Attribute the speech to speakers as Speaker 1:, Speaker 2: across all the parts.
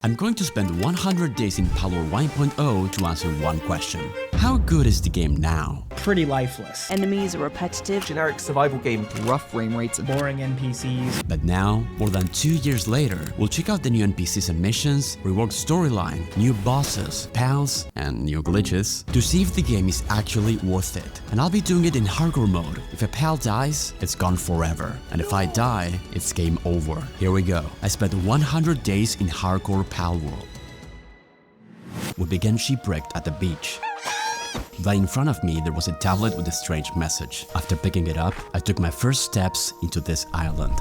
Speaker 1: I'm going to spend 100 days in Palworld 1.0 to answer one question. How good is the game now?
Speaker 2: Pretty lifeless.
Speaker 3: Enemies are repetitive.
Speaker 4: Generic survival game,
Speaker 5: rough frame rates,
Speaker 2: Boring NPCs.
Speaker 1: But now, more than 2 years later, we'll check out the new NPCs and missions, reworked storyline, new bosses, pals, and new glitches to see if the game is actually worth it. And I'll be doing it in hardcore mode. If a pal dies, it's gone forever. And if I die, it's game over. Here we go. I spent 100 days in Hardcore Palworld. We began shipwrecked at the beach. Right in front of me, there was a tablet with a strange message. After picking it up, I took my first steps into this island.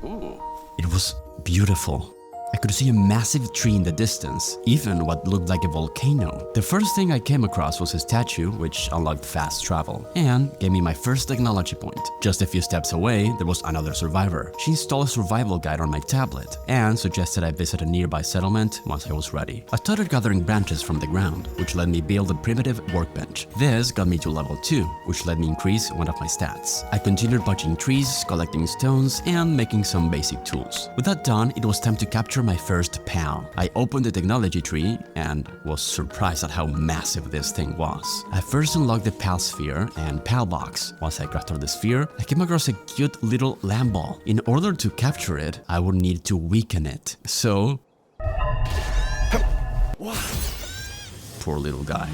Speaker 4: Ooh.
Speaker 1: It was beautiful. I could see a massive tree in the distance, even what looked like a volcano. The first thing I came across was a statue, which unlocked fast travel, and gave me my first technology point. Just a few steps away, there was another survivor. She installed a survival guide on my tablet, and suggested I visit a nearby settlement once I was ready. I started gathering branches from the ground, which let me build a primitive workbench. This got me to level 2, which let me increase one of my stats. I continued punching trees, collecting stones, and making some basic tools. With that done, it was time to capture my first pal. I opened the technology tree and was surprised at how massive this thing was. I first unlocked the pal sphere and pal box. Once I crafted the sphere, I came across a cute little lamb ball. In order to capture it, I would need to weaken it. So... poor little guy.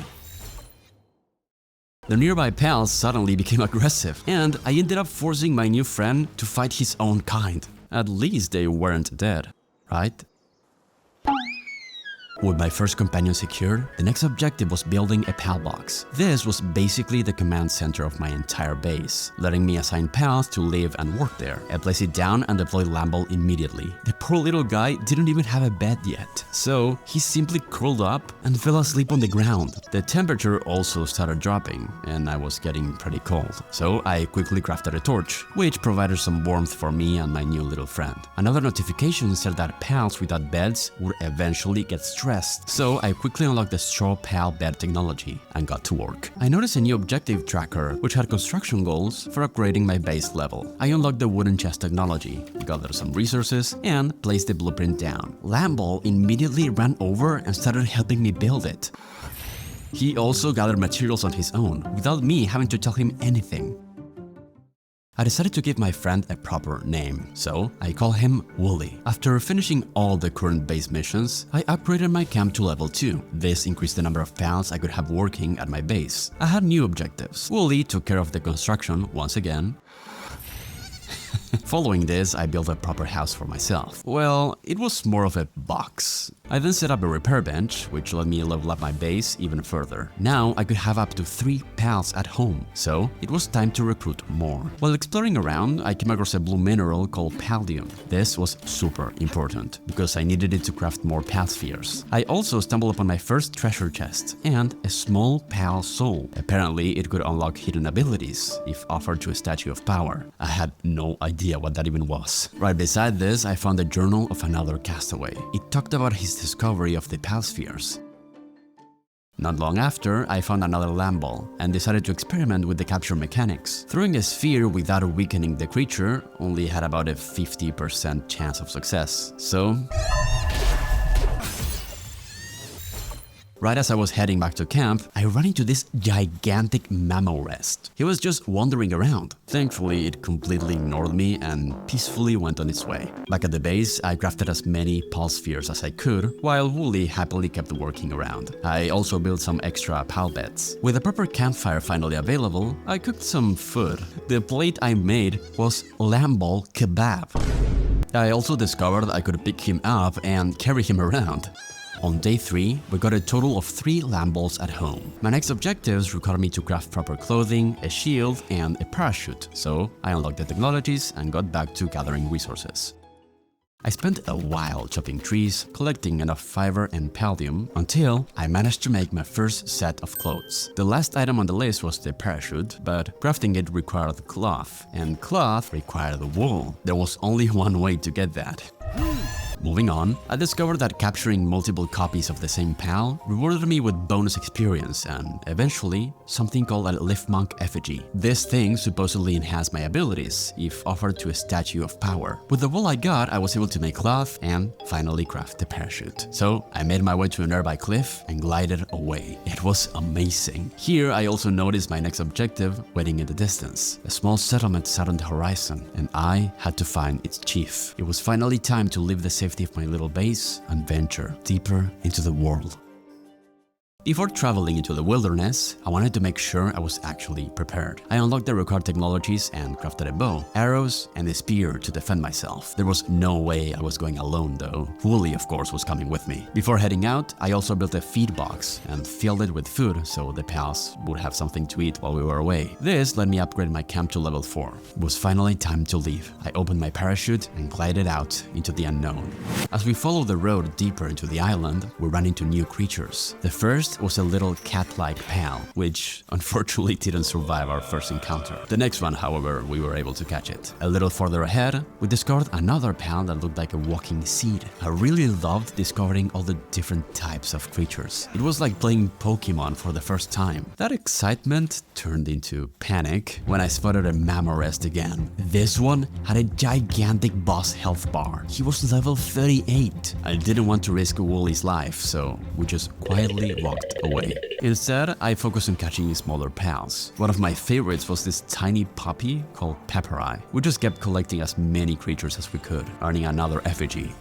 Speaker 1: The nearby pals suddenly became aggressive, and I ended up forcing my new friend to fight his own kind. At least they weren't dead, right? With my first companion secured, the next objective was building a pal box. This was basically the command center of my entire base, letting me assign pals to live and work there. I placed it down and deployed Lambo immediately. The poor little guy didn't even have a bed yet, so he simply curled up and fell asleep on the ground. The temperature also started dropping, and I was getting pretty cold, so I quickly crafted a torch, which provided some warmth for me and my new little friend. Another notification said that pals without beds would eventually get stressed. So I quickly unlocked the straw pal bed technology and got to work. I noticed a new objective tracker which had construction goals for upgrading my base level. I unlocked the wooden chest technology, gathered some resources, and placed the blueprint down. Lamball immediately ran over and started helping me build it. He also gathered materials on his own, without me having to tell him anything. I decided to give my friend a proper name, so I call him Wooly. After finishing all the current base missions, I upgraded my camp to level 2. This increased the number of pals I could have working at my base. I had new objectives. Wooly took care of the construction once again. Following this, I built a proper house for myself. Well, it was more of a box. I then set up a repair bench, which let me level up my base even further. Now I could have up to 3 pals at home, so it was time to recruit more. While exploring around, I came across a blue mineral called Paldium. This was super important, because I needed it to craft more pal spheres. I also stumbled upon my first treasure chest, and a small pal soul. Apparently, it could unlock hidden abilities, if offered to a statue of power. I had no idea what that even was. Right beside this, I found a journal of another castaway. It talked about his discovery of the pal spheres. Not long after, I found another Lamball and decided to experiment with the capture mechanics. Throwing a sphere without weakening the creature only had about a 50% chance of success, so... Right as I was heading back to camp, I ran into this gigantic mammo-rest. He was just wandering around. Thankfully, it completely ignored me and peacefully went on its way. Back at the base, I crafted as many pal spheres as I could, while Wooly happily kept working around. I also built some extra pal beds. With a proper campfire finally available, I cooked some food. The plate I made was lamball kebab. I also discovered I could pick him up and carry him around. On day 3, we got a total of 3 lamballs at home. My next objectives required me to craft proper clothing, a shield, and a parachute, so I unlocked the technologies and got back to gathering resources. I spent a while chopping trees, collecting enough fiber and paldium, until I managed to make my first set of clothes. The last item on the list was the parachute, but crafting it required cloth, and cloth required wool. There was only one way to get that. Moving on, I discovered that capturing multiple copies of the same pal rewarded me with bonus experience and, eventually, something called a Lift Monk effigy. This thing supposedly enhanced my abilities if offered to a statue of power. With the wool I got, I was able to make cloth and finally craft a parachute. So I made my way to a nearby cliff and glided away. It was amazing. Here I also noticed my next objective waiting in the distance. A small settlement sat on the horizon and I had to find its chief. It was finally time to leave the safety of my little base and venture deeper into the world. Before traveling into the wilderness, I wanted to make sure I was actually prepared. I unlocked the required technologies and crafted a bow, arrows, and a spear to defend myself. There was no way I was going alone though. Wooly, of course, was coming with me. Before heading out, I also built a feed box and filled it with food so the pals would have something to eat while we were away. This let me upgrade my camp to level 4. It was finally time to leave. I opened my parachute and glided out into the unknown. As we followed the road deeper into the island, we ran into new creatures. The first was a little cat-like pal, which unfortunately didn't survive our first encounter. The next one, however, we were able to catch it. A little further ahead, we discovered another pal that looked like a walking seed. I really loved discovering all the different types of creatures. It was like playing Pokemon for the first time. That excitement turned into panic when I spotted a Mamorest again. This one had a gigantic boss health bar. He was level 38. I didn't want to risk Wooly's life, so we just quietly walked away. Instead, I focused on catching smaller pals. One of my favorites was this tiny puppy called Peppereye. We just kept collecting as many creatures as we could, earning another effigy.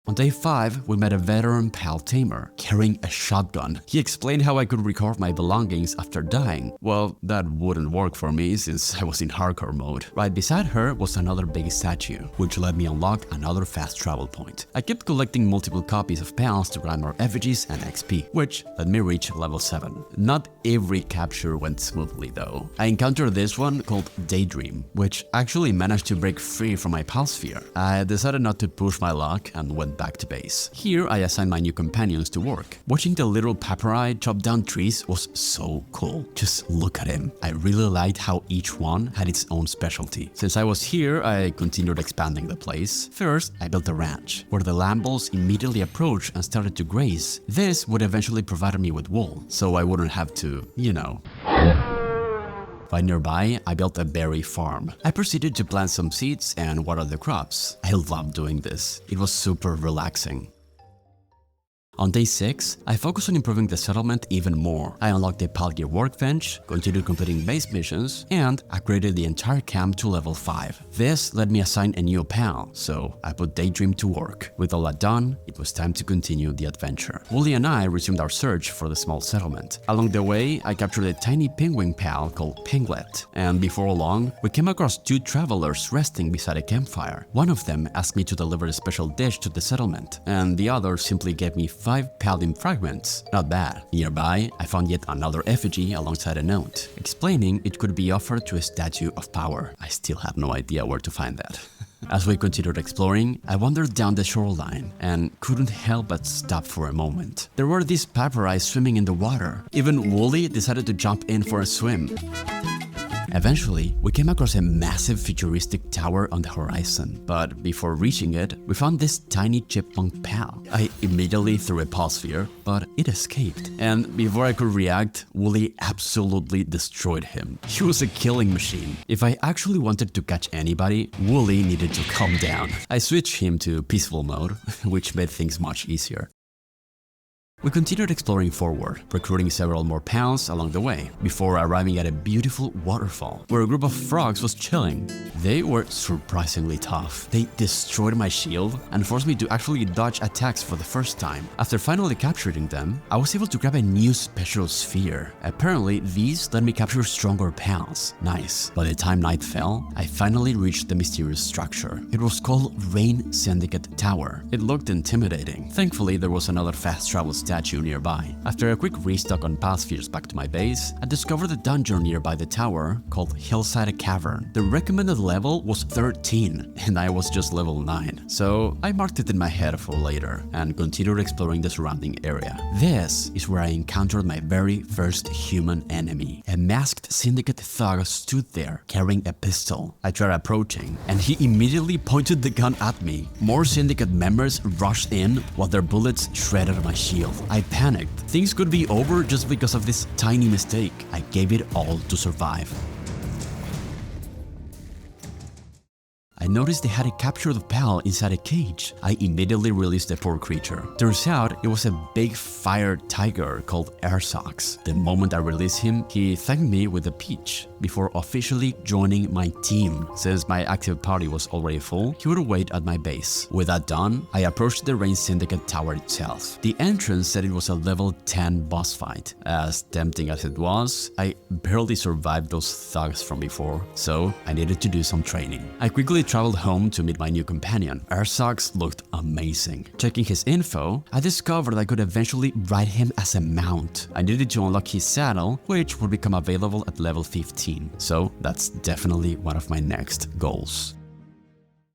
Speaker 1: On day 5, we met a veteran pal tamer carrying a shotgun. He explained how I could recover my belongings after dying. Well, that wouldn't work for me since I was in hardcore mode. Right beside her was another big statue, which let me unlock another fast travel point. I kept collecting multiple copies of pals to grind more effigies and XP, which let me reach level 7. Not every capture went smoothly though. I encountered this one called Daydream, which actually managed to break free from my pal sphere. I decided not to push my luck and went back to base. Here I assigned my new companions to work. Watching the little Peppereye chop down trees was so cool. Just look at him. I really liked how each one had its own specialty. Since I was here, I continued expanding the place. First, I built a ranch, where the lamb bulls immediately approached and started to graze. This would eventually provide me with wool, so I wouldn't have to, you know. Right nearby, I built a berry farm. I proceeded to plant some seeds and water the crops. I loved doing this. It was super relaxing. On day 6, I focused on improving the settlement even more. I unlocked the Palgear workbench, continued completing base missions, and upgraded the entire camp to level 5. This let me assign a new pal, so I put Daydream to work. With all that done, it was time to continue the adventure. Wooly and I resumed our search for the small settlement. Along the way, I captured a tiny penguin pal called Pinglet, and before long, we came across 2 travelers resting beside a campfire. One of them asked me to deliver a special dish to the settlement, and the other simply gave me 5 paladin fragments. Not bad. Nearby, I found yet another effigy alongside a note, explaining it could be offered to a statue of power. I still have no idea where to find that. As we continued exploring, I wandered down the shoreline and couldn't help but stop for a moment. There were these Peppereyes swimming in the water. Even Wooly decided to jump in for a swim. Eventually, we came across a massive futuristic tower on the horizon, but before reaching it, we found this tiny chipmunk pal. I immediately threw a pulse sphere, but it escaped. And before I could react, Wooly absolutely destroyed him. He was a killing machine. If I actually wanted to catch anybody, Wooly needed to calm down. I switched him to peaceful mode, which made things much easier. We continued exploring forward, recruiting several more pals along the way, before arriving at a beautiful waterfall, where a group of frogs was chilling. They were surprisingly tough. They destroyed my shield and forced me to actually dodge attacks for the first time. After finally capturing them, I was able to grab a new special sphere. Apparently, these let me capture stronger pals. Nice. By the time night fell, I finally reached the mysterious structure. It was called Rain Syndicate Tower. It looked intimidating. Thankfully, there was another fast travel statue statue nearby. After a quick restock on past spheres back to my base, I discovered a dungeon nearby the tower called Hillside Cavern. The recommended level was 13 and I was just level 9, so I marked it in my head for later and continued exploring the surrounding area. This is where I encountered my very first human enemy. A masked syndicate thug stood there carrying a pistol. I tried approaching and he immediately pointed the gun at me. More syndicate members rushed in while their bullets shredded my shield. I panicked. Things could be over just because of this tiny mistake. I gave it all to survive. I noticed they had a captured pal inside a cage. I immediately released the poor creature. Turns out it was a big fire tiger called Airsox. The moment I released him, he thanked me with a peach before officially joining my team. Since my active party was already full, he would wait at my base. With that done, I approached the Rain Syndicate tower itself. The entrance said it was a level 10 boss fight. As tempting as it was, I barely survived those thugs from before, so I needed to do some training. I quickly traveled home to meet my new companion. Airsox looked amazing. Checking his info, I discovered I could eventually ride him as a mount. I needed to unlock his saddle, which would become available at level 15, so that's definitely one of my next goals.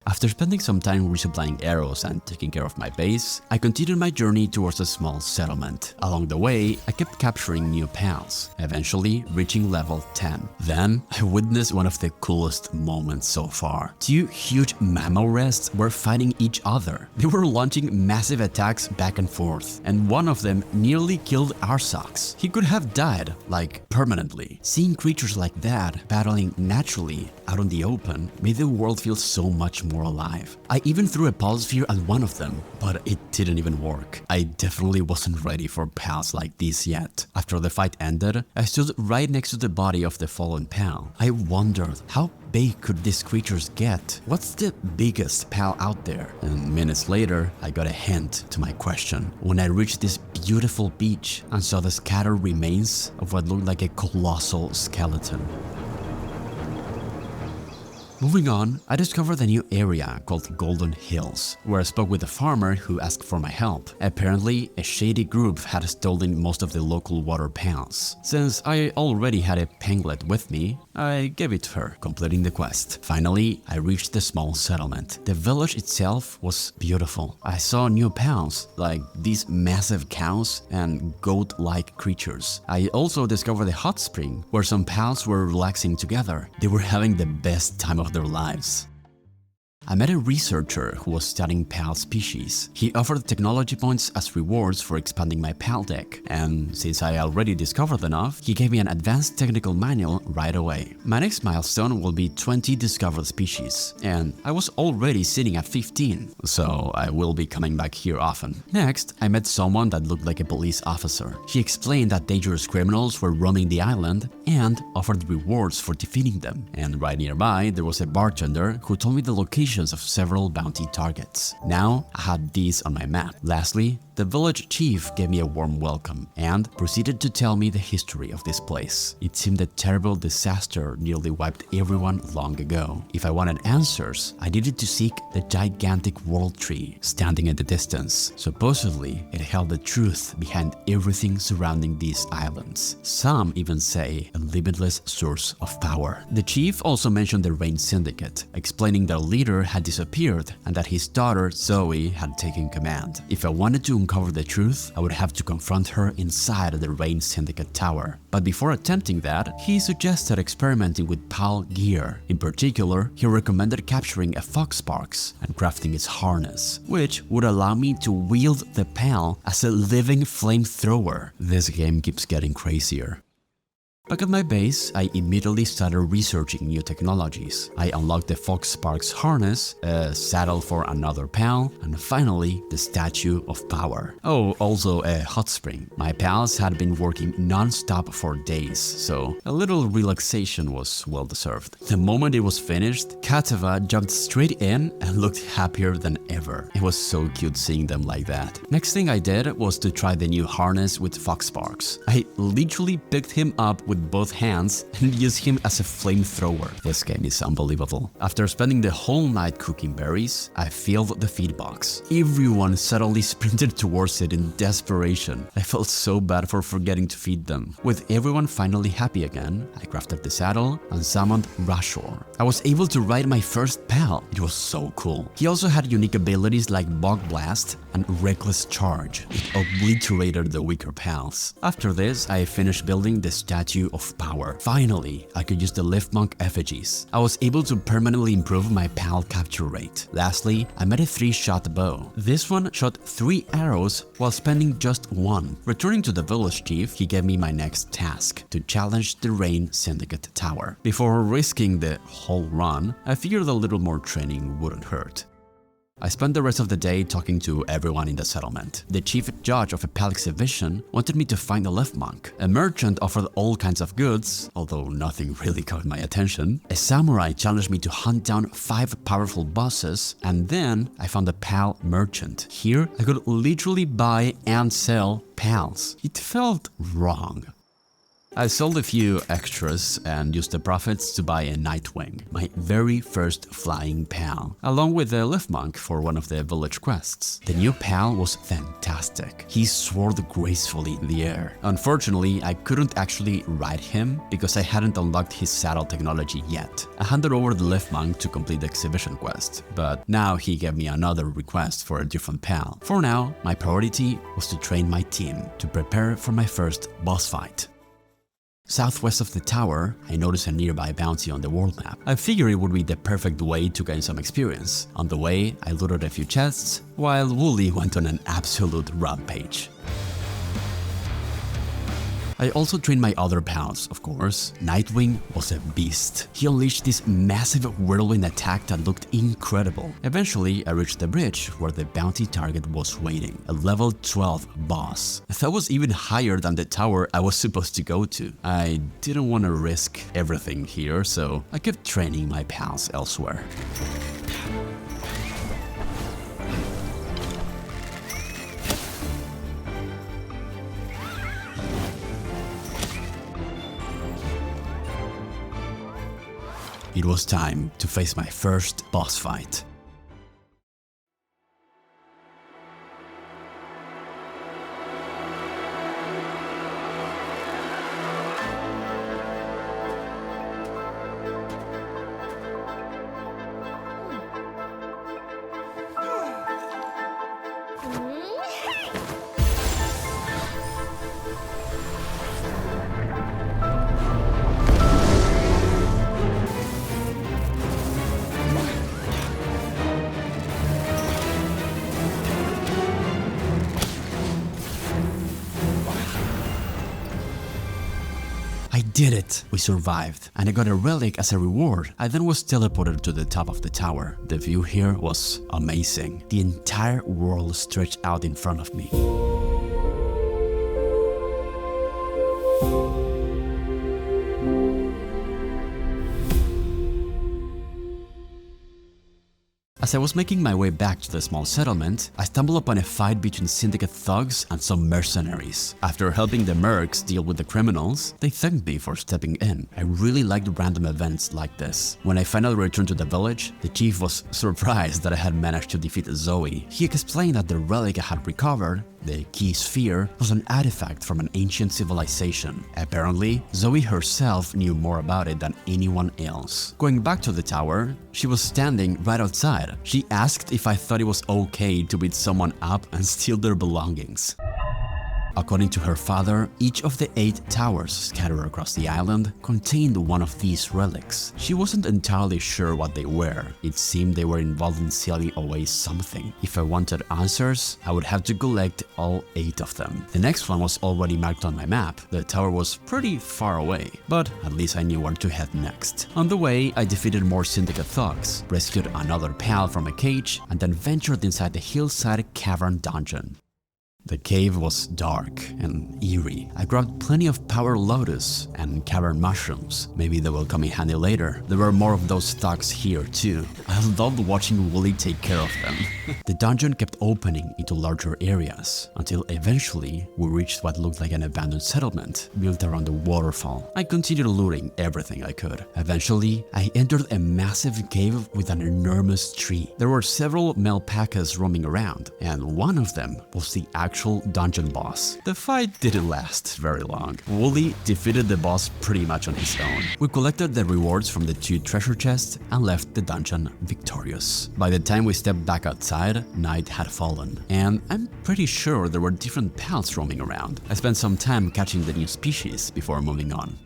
Speaker 1: After spending some time resupplying arrows and taking care of my base, I continued my journey towards a small settlement. Along the way, I kept capturing new pals, eventually reaching level 10. Then, I witnessed one of the coolest moments so far. Two huge mammorests were fighting each other. They were launching massive attacks back and forth, and one of them nearly killed Arsox. He could have died, like permanently. Seeing creatures like that battling naturally out in the open made the world feel so much more alive. I even threw a pulse sphere at one of them, but it didn't even work. I definitely wasn't ready for pals like this yet. After the fight ended, I stood right next to the body of the fallen pal. I wondered, how big could these creatures get? What's the biggest pal out there? And minutes later, I got a hint to my question. When I reached this beautiful beach and saw the scattered remains of what looked like a colossal skeleton. Moving on, I discovered a new area called Golden Hills, where I spoke with a farmer who asked for my help. Apparently, a shady group had stolen most of the local water pans. Since I already had a panglet with me, I gave it to her, completing the quest. Finally, I reached the small settlement. The village itself was beautiful. I saw new pals, like these massive cows and goat-like creatures. I also discovered a hot spring, where some pals were relaxing together. They were having the best time of their lives. I met a researcher who was studying PAL species. He offered technology points as rewards for expanding my PAL deck, and since I already discovered enough, he gave me an advanced technical manual right away. My next milestone will be 20 discovered species, and I was already sitting at 15, so I will be coming back here often. Next, I met someone that looked like a police officer. He explained that dangerous criminals were roaming the island and offered rewards for defeating them. And right nearby, there was a bartender who told me the location of several bounty targets. Now I had these on my map. Lastly, the village chief gave me a warm welcome and proceeded to tell me the history of this place. It seemed a terrible disaster nearly wiped everyone long ago. If I wanted answers, I needed to seek the gigantic world tree standing in the distance. Supposedly, it held the truth behind everything surrounding these islands. Some even say a limitless source of power. The chief also mentioned the Rain Syndicate, explaining their leader had disappeared and that his daughter Zoe had taken command. If I wanted to uncover the truth, I would have to confront her inside the Rain Syndicate tower. But before attempting that, he suggested experimenting with PAL gear. In particular, he recommended capturing a Foxparks and crafting its harness, which would allow me to wield the PAL as a living flamethrower. This game keeps getting crazier. Back at my base, I immediately started researching new technologies. I unlocked the Foxparks harness, a saddle for another PAL, and finally, the Statue of Power. Oh, also a hot spring. My pals had been working non-stop for days, so a little relaxation was well deserved. The moment it was finished, Katava jumped straight in and looked happier than ever. It was so cute seeing them like that. Next thing I did was to try the new harness with Foxparks. I literally picked him up with with both hands and use him as a flamethrower. This game is unbelievable. After spending the whole night cooking berries, I filled the feed box. Everyone suddenly sprinted towards it in desperation. I felt so bad for forgetting to feed them. With everyone finally happy again, I crafted the saddle and summoned Rashor. I was able to ride my first pal. It was so cool. He also had unique abilities like Bug Blast and Reckless Charge. It obliterated the weaker pals. After this, I finished building the Statue of Power. Finally, I could use the Lift Monk effigies. I was able to permanently improve my pal capture rate. Lastly, I made a 3-shot bow. This one shot 3 arrows while spending just 1. Returning to the village chief, he gave me my next task, to challenge the Rain Syndicate Tower. Before risking the whole run, I figured a little more training wouldn't hurt. I spent the rest of the day talking to everyone in the settlement. The chief judge of a pal exhibition wanted me to find a Lift Monk. A merchant offered all kinds of goods, although nothing really caught my attention. A samurai challenged me to hunt down 5 powerful bosses, and then I found a pal merchant. Here, I could literally buy and sell pals. It felt wrong. I sold a few extras and used the profits to buy a Nightwing, my very first flying pal, along with a Lift Monk for one of the village quests. The new pal was fantastic. He soared gracefully in the air. Unfortunately, I couldn't actually ride him because I hadn't unlocked his saddle technology yet. I handed over the Lift Monk to complete the exhibition quest, but now he gave me another request for a different pal. For now, my priority was to train my team to prepare for my first boss fight. Southwest of the tower, I noticed a nearby bounty on the world map. I figured it would be the perfect way to gain some experience. On the way, I looted a few chests, while Wooly went on an absolute rampage. I also trained my other pals, of course. Nightwing was a beast. He unleashed this massive whirlwind attack that looked incredible. Eventually, I reached the bridge where the bounty target was waiting, a level 12 boss. That was even higher than the tower I was supposed to go to. I didn't want to risk everything here, so I kept training my pals elsewhere. It was time to face my first boss fight. I did it! We survived, and I got a relic as a reward. I then was teleported to the top of the tower. The view here was amazing. The entire world stretched out in front of me. As I was making my way back to the small settlement, I stumbled upon a fight between syndicate thugs and some mercenaries. After helping the mercs deal with the criminals, they thanked me for stepping in. I really liked random events like this. When I finally returned to the village, the chief was surprised that I had managed to defeat Zoe. He explained that the relic I had recovered, the key sphere, was an artifact from an ancient civilization. Apparently, Zoe herself knew more about it than anyone else. Going back to the tower, she was standing right outside. She asked if I thought it was okay to beat someone up and steal their belongings. According to her father, each of the 8 towers scattered across the island contained one of these relics. She wasn't entirely sure what they were. It seemed they were involved in sealing away something. If I wanted answers, I would have to collect all 8 of them. The next one was already marked on my map. The tower was pretty far away, but at least I knew where to head next. On the way, I defeated more syndicate thugs, rescued another pal from a cage, and then ventured inside the hillside cavern dungeon. The cave was dark and eerie. I grabbed plenty of power lotus and cavern mushrooms. Maybe they will come in handy later. There were more of those thugs here too. I loved watching Wooly take care of them. The dungeon kept opening into larger areas until eventually we reached what looked like an abandoned settlement built around the waterfall. I continued looting everything I could. Eventually, I entered a massive cave with an enormous tree. There were several Melpacas roaming around, and one of them was the actual dungeon boss. The fight didn't last very long. Wooly defeated the boss pretty much on his own. We collected the rewards from the 2 treasure chests and left the dungeon victorious. By the time we stepped back outside, night had fallen, and I'm pretty sure there were different pals roaming around. I spent some time catching the new species before moving on.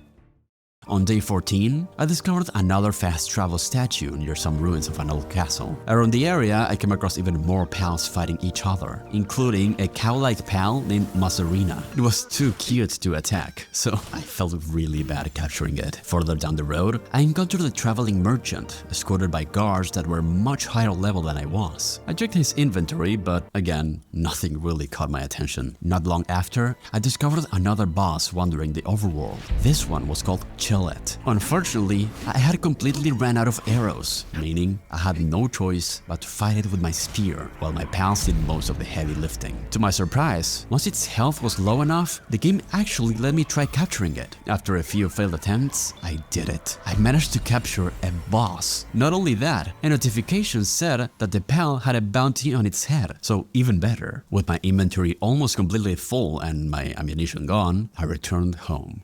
Speaker 1: On day 14, I discovered another fast travel statue near some ruins of an old castle. Around the area, I came across even more pals fighting each other, including a cow-like pal named Mazarina. It was too cute to attack, so I felt really bad capturing it. Further down the road, I encountered a traveling merchant, escorted by guards that were much higher level than I was. I checked his inventory, but again, nothing really caught my attention. Not long after, I discovered another boss wandering the overworld. This one was called Unfortunately, I had completely ran out of arrows, meaning I had no choice but to fight it with my spear, while my pals did most of the heavy lifting. To my surprise, once its health was low enough, the game actually let me try capturing it. After a few failed attempts, I did it. I managed to capture a boss. Not only that, a notification said that the pal had a bounty on its head, so even better. With my inventory almost completely full and my ammunition gone, I returned home.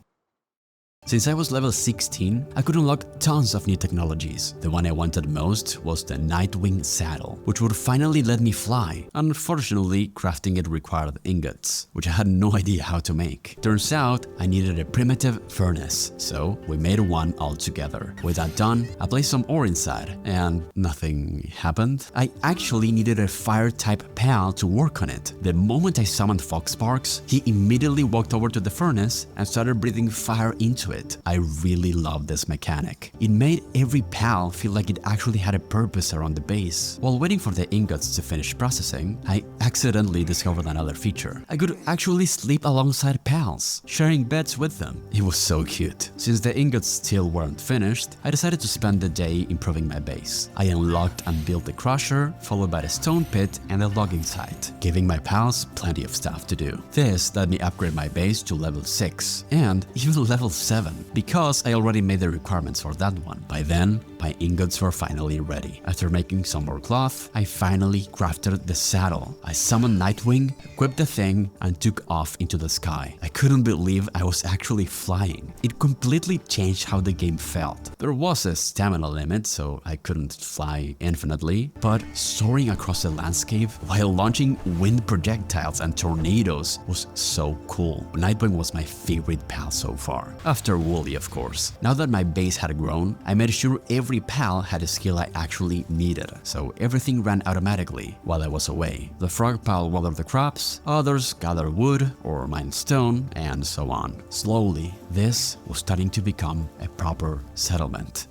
Speaker 1: Since I was level 16, I could unlock tons of new technologies. The one I wanted most was the Nightwing saddle, which would finally let me fly. Unfortunately, crafting it required ingots, which I had no idea how to make. Turns out, I needed a primitive furnace, so we made one all together. With that done, I placed some ore inside, and nothing happened. I actually needed a fire-type pal to work on it. The moment I summoned Foxsparks, he immediately walked over to the furnace and started breathing fire into it. I really loved this mechanic. It made every pal feel like it actually had a purpose around the base. While waiting for the ingots to finish processing, I accidentally discovered another feature. I could actually sleep alongside pals, sharing beds with them. It was so cute. Since the ingots still weren't finished, I decided to spend the day improving my base. I unlocked and built the crusher, followed by the stone pit and the logging site, giving my pals plenty of stuff to do. This let me upgrade my base to level 6 and even level 7. Because I already made the requirements for that one. By then, my ingots were finally ready. After making some more cloth, I finally crafted the saddle. I summoned Nightwing, equipped the thing, and took off into the sky. I couldn't believe I was actually flying. It completely changed how the game felt. There was a stamina limit, so I couldn't fly infinitely, but soaring across the landscape while launching wind projectiles and tornadoes was so cool. Nightwing was my favorite pal so far. After Wooly, of course. Now that my base had grown, I made sure every pal had a skill I actually needed, so everything ran automatically while I was away. The frog pal watered the crops, others gathered wood or mined stone, and so on. Slowly, this was starting to become a proper settlement.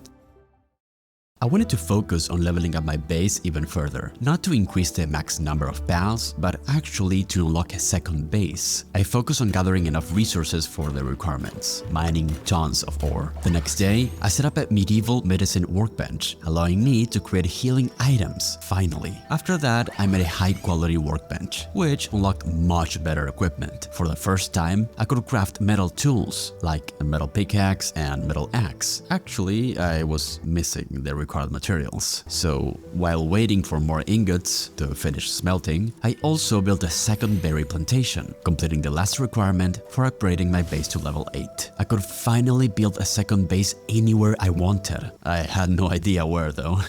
Speaker 1: I wanted to focus on leveling up my base even further, not to increase the max number of pals, but actually to unlock a second base. I focused on gathering enough resources for the requirements, mining tons of ore. The next day, I set up a medieval medicine workbench, allowing me to create healing items, finally. After that, I made a high-quality workbench, which unlocked much better equipment. For the first time, I could craft metal tools, like a metal pickaxe and metal axe. Actually, I was missing the required materials. So while waiting for more ingots to finish smelting, I also built a second berry plantation, completing the last requirement for upgrading my base to level 8. I could finally build a second base anywhere I wanted. I had no idea where though.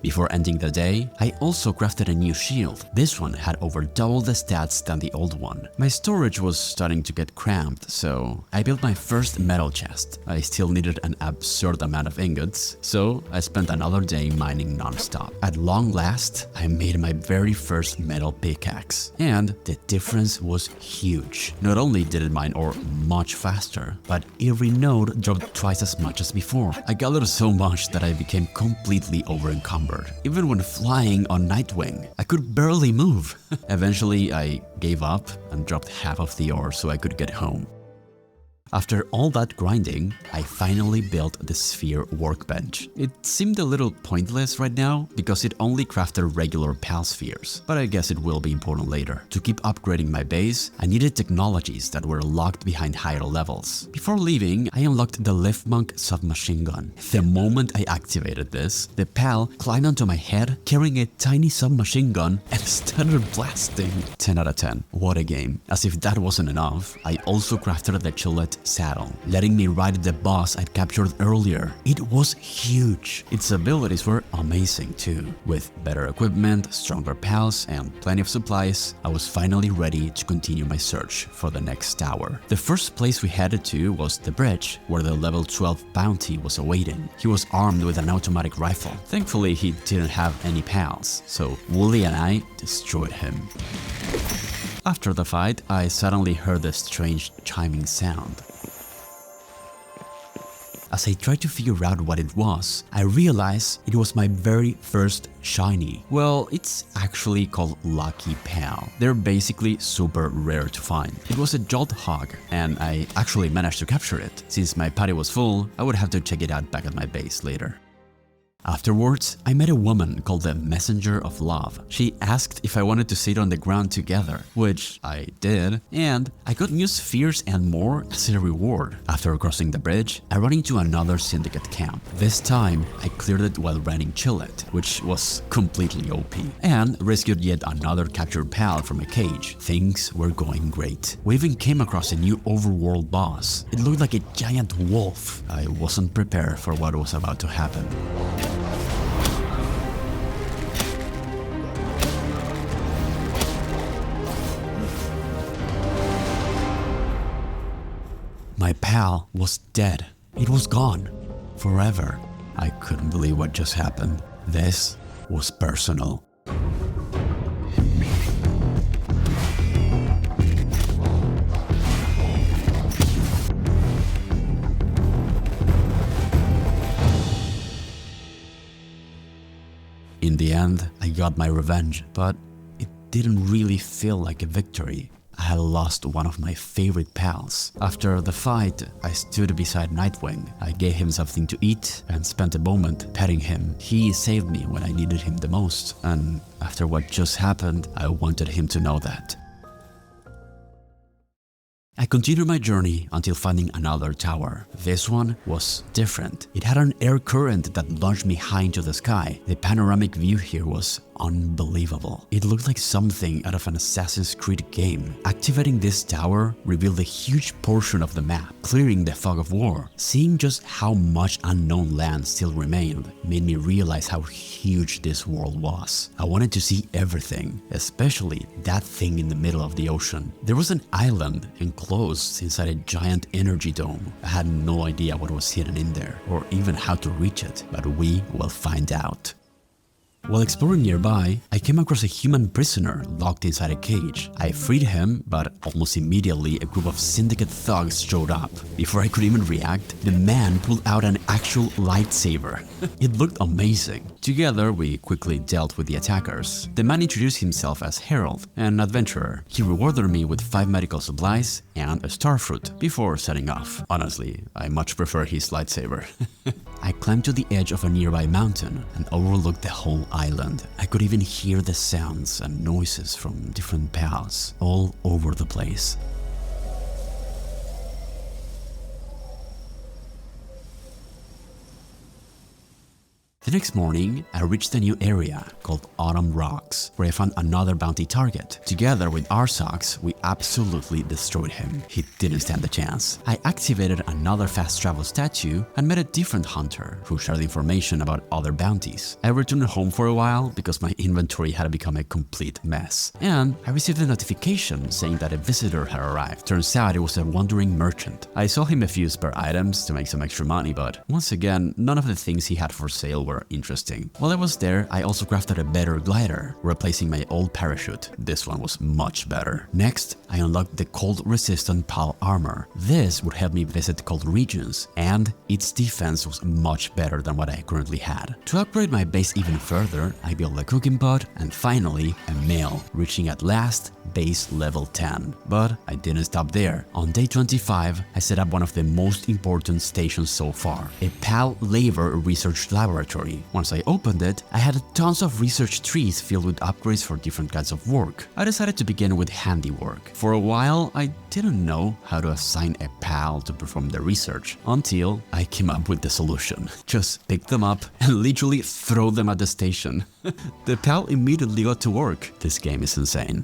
Speaker 1: Before ending the day, I also crafted a new shield. This one had over double the stats than the old one. My storage was starting to get cramped, so I built my first metal chest. I still needed an absurd amount of ingots, so I spent another day mining non-stop. At long last, I made my very first metal pickaxe, and the difference was huge. Not only did it mine ore much faster, but every node dropped twice as much as before. I gathered so much that I became completely over-encumbered. Even when flying on Nightwing, I could barely move. Eventually, I gave up and dropped half of the ore so I could get home. After all that grinding, I finally built the sphere workbench. It seemed a little pointless right now because it only crafted regular pal spheres, but I guess it will be important later. To keep upgrading my base, I needed technologies that were locked behind higher levels. Before leaving, I unlocked the Liftmonk submachine gun. The moment I activated this, the pal climbed onto my head carrying a tiny submachine gun and started blasting. 10 out of 10. What a game. As if that wasn't enough, I also crafted the Chillet saddle, letting me ride the boss I'd captured earlier. It was huge. Its abilities were amazing too. With better equipment, stronger pals, and plenty of supplies, I was finally ready to continue my search for the next tower. The first place we headed to was the bridge, where the level 12 bounty was awaiting. He was armed with an automatic rifle. Thankfully, he didn't have any pals, so Wooly and I destroyed him. After the fight, I suddenly heard a strange chiming sound. As I tried to figure out what it was, I realized it was my very first shiny. Well, it's actually called Lucky Pal. They're basically super rare to find. It was a Jolt Hog, and I actually managed to capture it. Since my party was full, I would have to check it out back at my base later. Afterwards, I met a woman called the Messenger of Love. She asked if I wanted to sit on the ground together, which I did, and I got new spheres and more as a reward. After crossing the bridge, I ran into another syndicate camp. This time, I cleared it while running Chillet, which was completely OP, and rescued yet another captured pal from a cage. Things were going great. We even came across a new overworld boss. It looked like a giant wolf. I wasn't prepared for what was about to happen. My pal was dead. It was gone. Forever. I couldn't believe what just happened. This was personal. In the end, I got my revenge, but it didn't really feel like a victory. I had lost one of my favorite pals. After the fight, I stood beside Nightwing. I gave him something to eat and spent a moment petting him. He saved me when I needed him the most, and after what just happened, I wanted him to know that. I continued my journey until finding another tower. This one was different. It had an air current that launched me high into the sky. The panoramic view here was unbelievable. It looked like something out of an Assassin's Creed game. Activating this tower revealed a huge portion of the map, clearing the fog of war. Seeing just how much unknown land still remained made me realize how huge this world was. I wanted to see everything, especially that thing in the middle of the ocean. There was an island enclosed inside a giant energy dome. I had no idea what was hidden in there, or even how to reach it, but we will find out. While exploring nearby, I came across a human prisoner locked inside a cage. I freed him, but almost immediately a group of syndicate thugs showed up. Before I could even react, the man pulled out an actual lightsaber. It looked amazing. Together, we quickly dealt with the attackers. The man introduced himself as Harold, an adventurer. He rewarded me with 5 medical supplies and a starfruit before setting off. Honestly, I much prefer his lightsaber. I climbed to the edge of a nearby mountain and overlooked the whole island. I could even hear the sounds and noises from different pals all over the place. The next morning, I reached a new area called Autumn Rocks, where I found another bounty target. Together with Arsox, we absolutely destroyed him. He didn't stand a chance. I activated another fast travel statue and met a different hunter who shared information about other bounties. I returned home for a while because my inventory had become a complete mess. And I received a notification saying that a visitor had arrived. Turns out it was a wandering merchant. I sold him a few spare items to make some extra money, but once again, none of the things he had for sale were were interesting. While I was there, I also crafted a better glider, replacing my old parachute. This one was much better. Next, I unlocked the cold-resistant PAL armor. This would help me visit cold regions, and its defense was much better than what I currently had. To upgrade my base even further, I built a cooking pot and finally a mill, reaching at last base level 10. But I didn't stop there. On day 25, I set up one of the most important stations so far, a PAL labor research laboratory. Once I opened it, I had tons of research trees filled with upgrades for different kinds of work. I decided to begin with handiwork. For a while, I didn't know how to assign a PAL to perform the research until I came up with the solution. Just pick them up and literally throw them at the station. The PAL immediately got to work. This game is insane.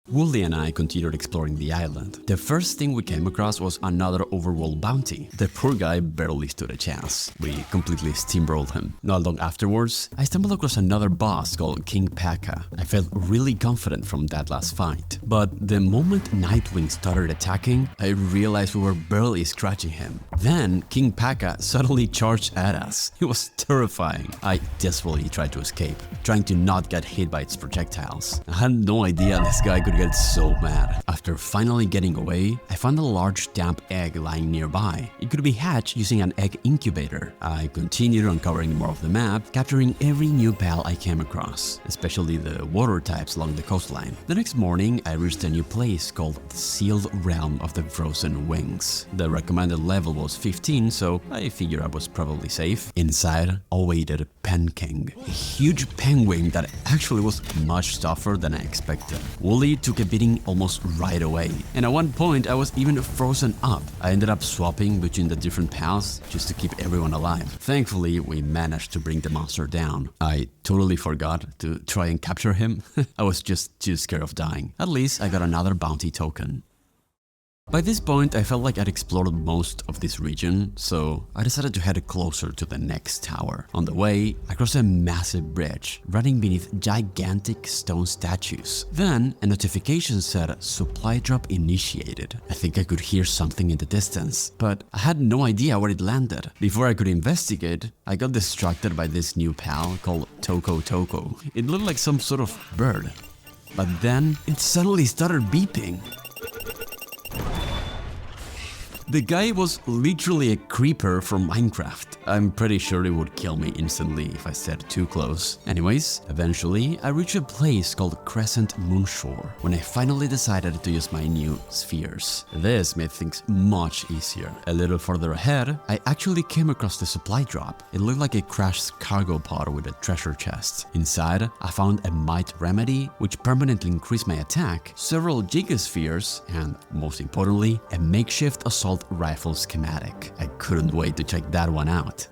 Speaker 1: Wooly and I continued exploring the island. The first thing we came across was another overworld bounty. The poor guy barely stood a chance. We completely steamrolled him. Not long afterwards, I stumbled across another boss called King Pekka. I felt really confident from that last fight. But the moment Nightwing started attacking, I realized we were barely scratching him. Then King Pekka suddenly charged at us. It was terrifying. I desperately tried to escape, trying to not get hit by its projectiles. I had no idea this guy could get so mad. After finally getting away, I found a large damp egg lying nearby. It could be hatched using an egg incubator. I continued uncovering more of the map, capturing every new PAL I came across, especially the water types along the coastline. The next morning, I reached a new place called the Sealed Realm of the Frozen Wings. The recommended level was 15, so I figured I was probably safe. Inside awaited Pen King, a huge penguin that actually was much tougher than I expected. Wooly took a beating almost right away, and at one point I was even frozen up. I ended up swapping between the different PALs just to keep everyone alive. Thankfully, we managed to bring the monster down. I totally forgot to try and capture him. I was just too scared of dying. At least I got another bounty token. By this point, I felt like I'd explored most of this region, so I decided to head closer to the next tower. On the way, I crossed a massive bridge, running beneath gigantic stone statues. Then, a notification said, "Supply drop initiated." I think I could hear something in the distance, but I had no idea where it landed. Before I could investigate, I got distracted by this new PAL called Toko Toko. It looked like some sort of bird. But then, it suddenly started beeping. The guy was literally a creeper from Minecraft. I'm pretty sure it would kill me instantly if I stepped too close. Anyways, eventually I reached a place called Crescent Moonshore when I finally decided to use my new spheres. This made things much easier. A little further ahead, I actually came across the supply drop. It looked like a crashed cargo pod with a treasure chest. Inside, I found a Might Remedy, which permanently increased my attack, several Gigaspheres, and most importantly, a makeshift assault rifle schematic. I couldn't wait to check that one out.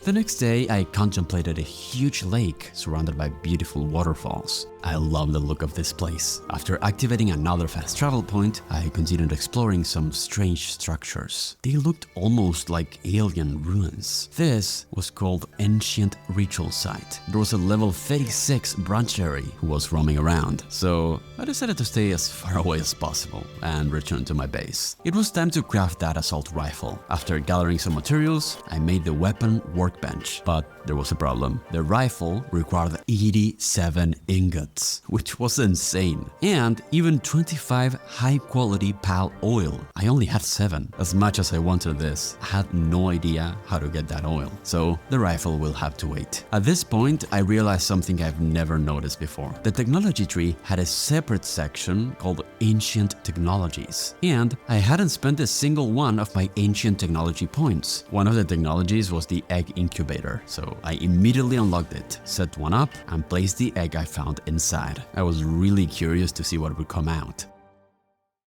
Speaker 1: The next day, I contemplated a huge lake surrounded by beautiful waterfalls. I love the look of this place. After activating another fast travel point, I continued exploring some strange structures. They looked almost like alien ruins. This was called Ancient Ritual Site. There was a level 36 branchary who was roaming around, so I decided to stay as far away as possible and return to my base. It was time to craft that assault rifle. After gathering some materials, I made the weapon workbench, but there was a problem. The rifle required 87 ingots, which was insane, and even 25 high-quality PAL oil. I only had 7. As much as I wanted this, I had no idea how to get that oil, so the rifle will have to wait. At this point, I realized something I've never noticed before. The technology tree had a separate section called Ancient Technologies, and I hadn't spent a single one of my ancient technology points. One of the technologies was the egg incubator, so I immediately unlocked it, set one up, and placed the egg I found inside. I was really curious to see what would come out.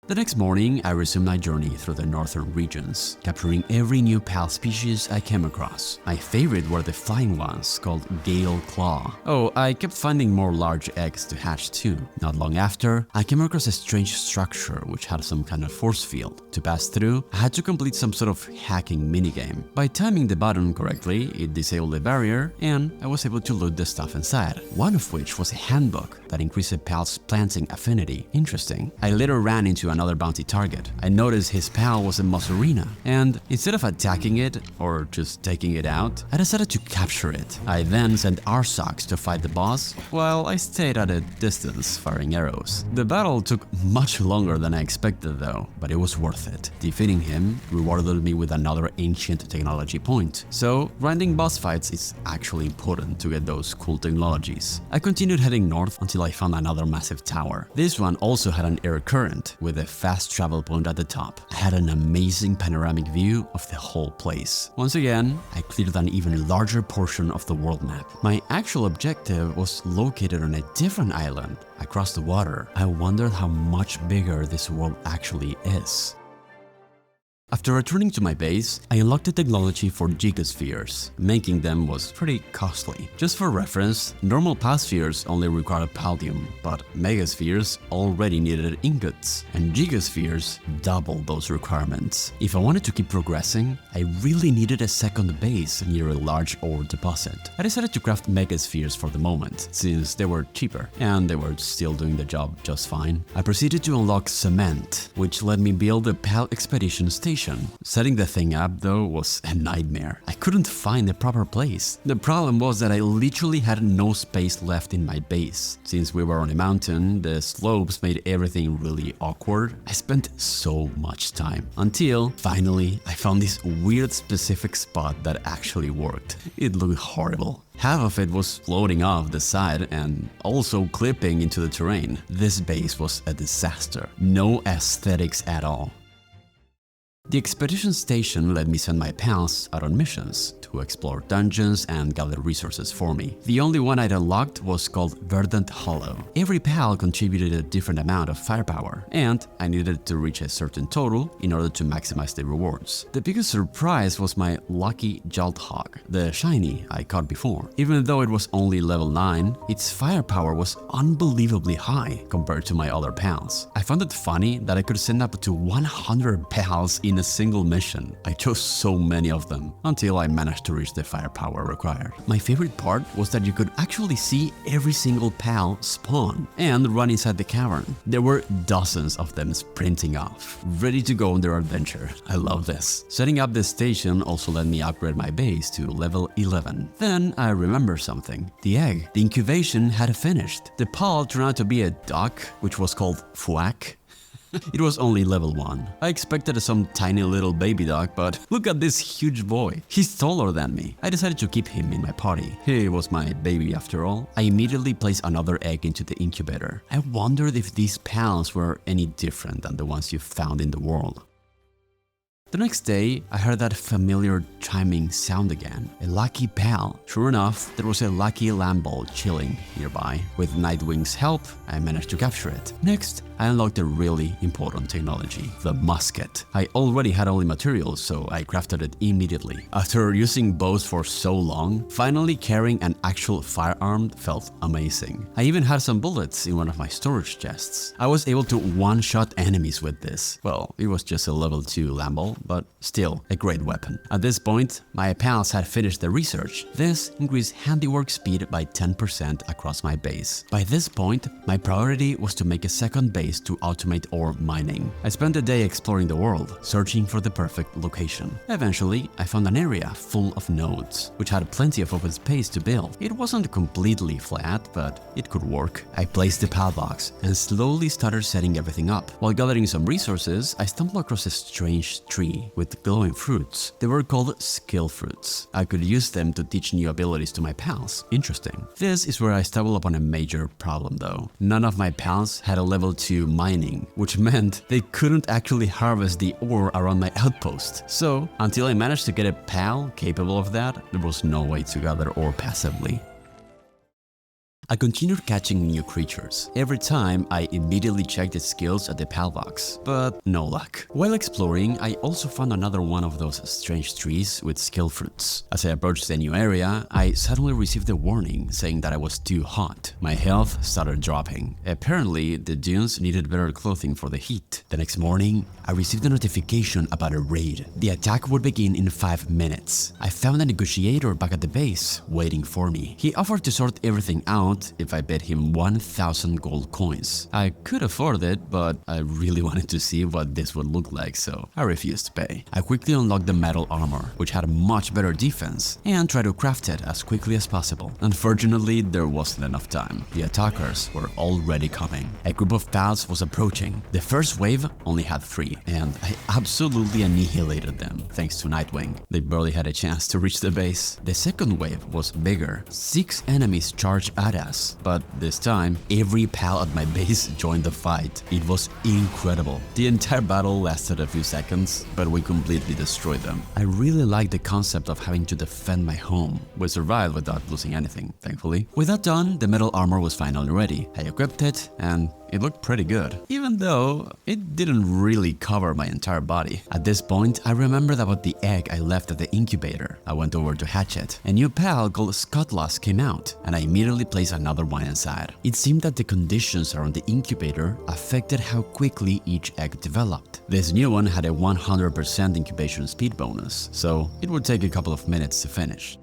Speaker 1: The next morning, I resumed my journey through the northern regions, capturing every new PAL species I came across. My favorite were the flying ones, called Gale Claw. Oh, I kept finding more large eggs to hatch too. Not long after, I came across a strange structure which had some kind of force field. To pass through, I had to complete some sort of hacking minigame. By timing the button correctly, it disabled the barrier, and I was able to loot the stuff inside. One of which was a handbook that increased a PAL's planting affinity. Interesting. I later ran into another bounty target. I noticed his PAL was a Mozzarina, and Instead of attacking it or just taking it out, I decided to capture it. I then sent Arsox to fight the boss, while I stayed at a distance firing arrows. The battle took much longer than I expected though, but it was worth it. Defeating him rewarded me with another ancient technology point. So grinding boss fights is actually important to get those cool technologies. I continued heading north until I found another massive tower. This one also had an air current with a fast travel point at the top. I had an amazing panoramic view of the whole place. Once again, I cleared an even larger portion of the world map. My actual objective was located on a different island across the water. I wondered how much bigger this world actually is. After returning to my base, I unlocked the technology for gigaspheres. Making them was pretty costly. Just for reference, normal spheres only required palladium, but megaspheres already needed ingots, and gigaspheres doubled those requirements. If I wanted to keep progressing, I really needed a second base near a large ore deposit. I decided to craft megaspheres for the moment, since they were cheaper, and they were still doing the job just fine. I proceeded to unlock cement, which let me build a PAL expedition station. Setting the thing up though was a nightmare. I couldn't find the proper place. The problem was that I literally had no space left in my base. Since we were on a mountain, the slopes made everything really awkward. I spent so much time until finally I found this weird specific spot that actually worked. It looked horrible. Half of it was floating off the side and also clipping into the terrain. This base was a disaster. No aesthetics at all. The expedition station let me send my pals out on missions to explore dungeons and gather resources for me. The only one I'd unlocked was called Verdant Hollow. Every pal contributed a different amount of firepower, and I needed to reach a certain total in order to maximize the rewards. The biggest surprise was my lucky Jolthog, the shiny I caught before. Even though it was only level 9, its firepower was unbelievably high compared to my other pals. I found it funny that I could send up to 100 pals in a single mission. I chose so many of them until I managed to reach the firepower required. My favorite part was that you could actually see every single pal spawn and run inside the cavern. There were dozens of them sprinting off, ready to go on their adventure. I love this. Setting up this station also let me upgrade my base to level 11. Then I remember something. The egg. The incubation had finished. The pal turned out to be a duck, which was called Fuak. It was only level 1. I expected some tiny little baby duck, but look at this huge boy. He's taller than me. I decided to keep him in my party. He was my baby after all. I immediately placed another egg into the incubator. I wondered if these pals were any different than the ones you found in the world. The next day, I heard that familiar chiming sound again. A lucky pal. Sure enough, there was a lucky Lamball chilling nearby. With Nightwing's help, I managed to capture it. Next, I unlocked a really important technology, the musket. I already had all the materials, so I crafted it immediately. After using bows for so long, finally carrying an actual firearm felt amazing. I even had some bullets in one of my storage chests. I was able to one-shot enemies with this. Well, it was just a level 2 Lamball, but still a great weapon. At this point, my pals had finished the research. This increased handiwork speed by 10% across my base. By this point, my priority was to make a second base to automate ore mining. I spent the day exploring the world, searching for the perfect location. Eventually, I found an area full of nodes, which had plenty of open space to build. It wasn't completely flat, but it could work. I placed the pal box and slowly started setting everything up. While gathering some resources, I stumbled across a strange tree with glowing fruits. They were called skill fruits. I could use them to teach new abilities to my pals. Interesting. This is where I stumbled upon a major problem though. None of my pals had a level 2 mining, which meant they couldn't actually harvest the ore around my outpost. So, until I managed to get a pal capable of that, there was no way to gather ore passively. I continued catching new creatures. Every time, I immediately checked the skills at the pal box, but no luck. While exploring, I also found another one of those strange trees with skill fruits. As I approached the new area, I suddenly received a warning saying that I was too hot. My health started dropping. Apparently, the dunes needed better clothing for the heat. The next morning, I received a notification about a raid. The attack would begin in 5 minutes. I found a negotiator back at the base, waiting for me. He offered to sort everything out out if I bet him 1000 gold coins. I could afford it, but I really wanted to see what this would look like, so I refused to pay. I quickly unlocked the metal armor, which had a much better defense, and tried to craft it as quickly as possible. Unfortunately, there wasn't enough time. The attackers were already coming. A group of pals was approaching. The first wave only had 3, and I absolutely annihilated them thanks to Nightwing. They barely had a chance to reach the base. The second wave was bigger. 6 enemies charged at us, but this time, every pal at my base joined the fight. It was incredible. The entire battle lasted a few seconds, but we completely destroyed them. I really liked the concept of having to defend my home. We survived without losing anything, thankfully. With that done, the metal armor was finally ready. I equipped it, and it looked pretty good, even though it didn't really cover my entire body. At this point, I remembered about the egg I left at the incubator. I went over to hatch it. A new pal called Scutlass came out, and I immediately placed another one inside. It seemed that the conditions around the incubator affected how quickly each egg developed. This new one had a 100% incubation speed bonus, so it would take a couple of minutes to finish.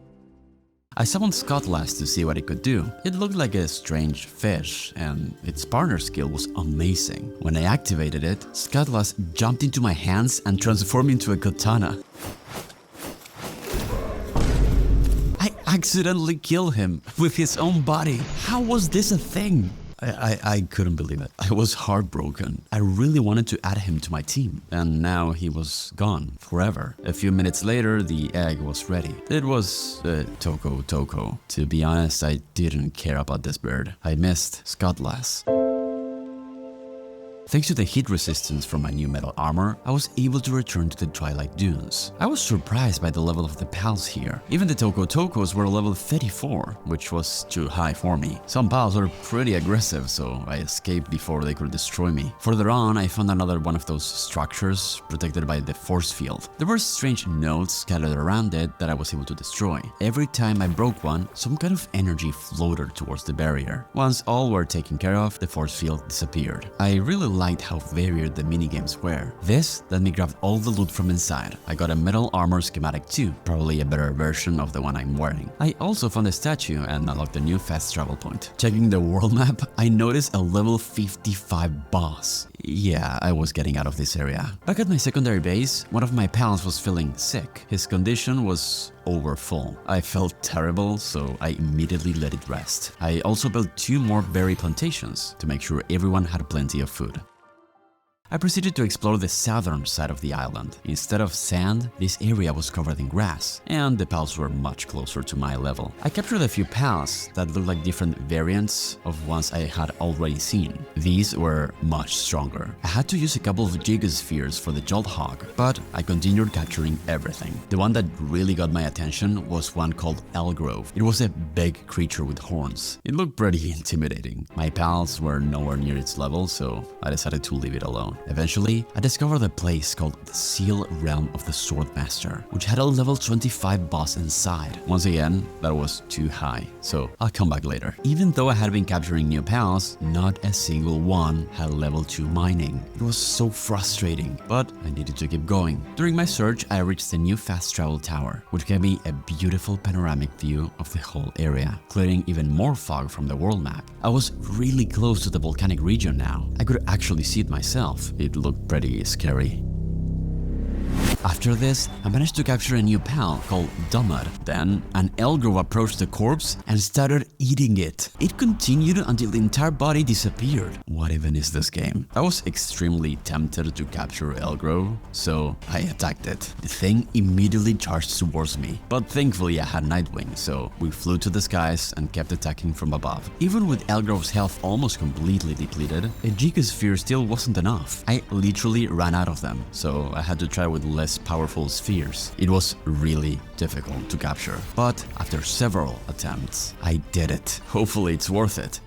Speaker 1: I summoned Scutlass to see what it could do. It looked like a strange fish, and its partner skill was amazing. When I activated it, Scutlass jumped into my hands and transformed into a katana. I accidentally killed him with his own body. How was this a thing? I couldn't believe it. I was heartbroken. I really wanted to add him to my team, and now he was gone forever. A few minutes later, the egg was ready. It was Toko. To be honest, I didn't care about this bird. I missed Scutlass. Thanks to the heat resistance from my new metal armor, I was able to return to the Twilight Dunes. I was surprised by the level of the pals here. Even the Tokos were level 34, which was too high for me. Some pals were pretty aggressive, so I escaped before they could destroy me. Further on, I found another one of those structures protected by the force field. There were strange nodes scattered around it that I was able to destroy. Every time I broke one, some kind of energy floated towards the barrier. Once all were taken care of, the force field disappeared. I really liked how varied the minigames were. This let me grab all the loot from inside. I got a metal armor schematic too, probably a better version of the one I'm wearing. I also found a statue and unlocked a new fast travel point. Checking the world map, I noticed a level 55 boss. Yeah, I was getting out of this area. Back at my secondary base, one of my pals was feeling sick. His condition was over full. I felt terrible, so I immediately let it rest. I also built 2 more berry plantations to make sure everyone had plenty of food. I proceeded to explore the southern side of the island. Instead of sand, this area was covered in grass, and the pals were much closer to my level. I captured a few pals that looked like different variants of ones I had already seen. These were much stronger. I had to use a couple of Gigaspheres for the Jolt Hog, but I continued capturing everything. The one that really got my attention was one called Elgrove. It was a big creature with horns. It looked pretty intimidating. My pals were nowhere near its level, so I decided to leave it alone. Eventually, I discovered a place called the Seal Realm of the Swordmaster, which had a level 25 boss inside. Once again, that was too high, so I'll come back later. Even though I had been capturing new pals, not a single one had level 2 mining. It was so frustrating, but I needed to keep going. During my search, I reached the new fast travel tower, which gave me a beautiful panoramic view of the whole area, clearing even more fog from the world map. I was really close to the volcanic region now. I could actually see it myself. It looked pretty scary. After this, I managed to capture a new pal called Dumad. Then, an Elgrove approached the corpse and started eating it. It continued until the entire body disappeared. What even is this game? I was extremely tempted to capture Elgrove, so I attacked it. The thing immediately charged towards me, but thankfully I had Nightwing, so we flew to the skies and kept attacking from above. Even with Elgrove's health almost completely depleted, a Gigasphere still wasn't enough. I literally ran out of them, so I had to try with less powerful spheres. It was really difficult to capture, but after several attempts, I did it. Hopefully it's worth it.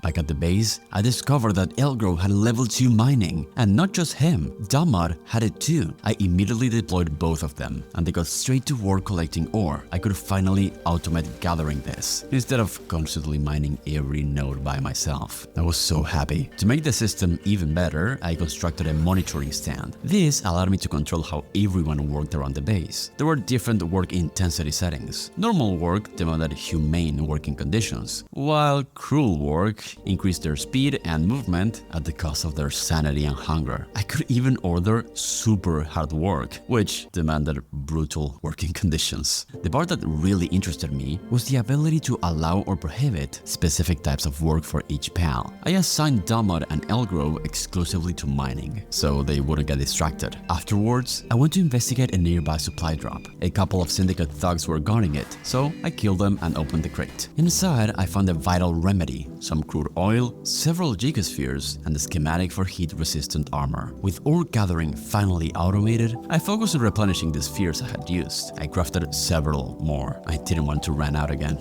Speaker 1: Back at the base, I discovered that Elgrove had level 2 mining, and not just him, Damar had it too. I immediately deployed both of them, and they got straight to work collecting ore. I could finally automate gathering this, instead of constantly mining every node by myself. I was so happy. To make the system even better, I constructed a monitoring stand. This allowed me to control how everyone worked around the base. There were different work intensity settings. Normal work demanded humane working conditions, while cruel work increased their speed and movement at the cost of their sanity and hunger. I could even order super hard work, which demanded brutal working conditions. The part that really interested me was the ability to allow or prohibit specific types of work for each pal. I assigned Damar and Elgrove exclusively to mining, so they wouldn't get distracted. Afterwards, I went to investigate a nearby supply drop. A couple of Syndicate thugs were guarding it, so I killed them and opened the crate. Inside, I found a vital remedy, some crude oil, several gigaspheres, and a schematic for heat-resistant armor. With ore gathering finally automated, I focused on replenishing the spheres I had used. I crafted several more. I didn't want to run out again.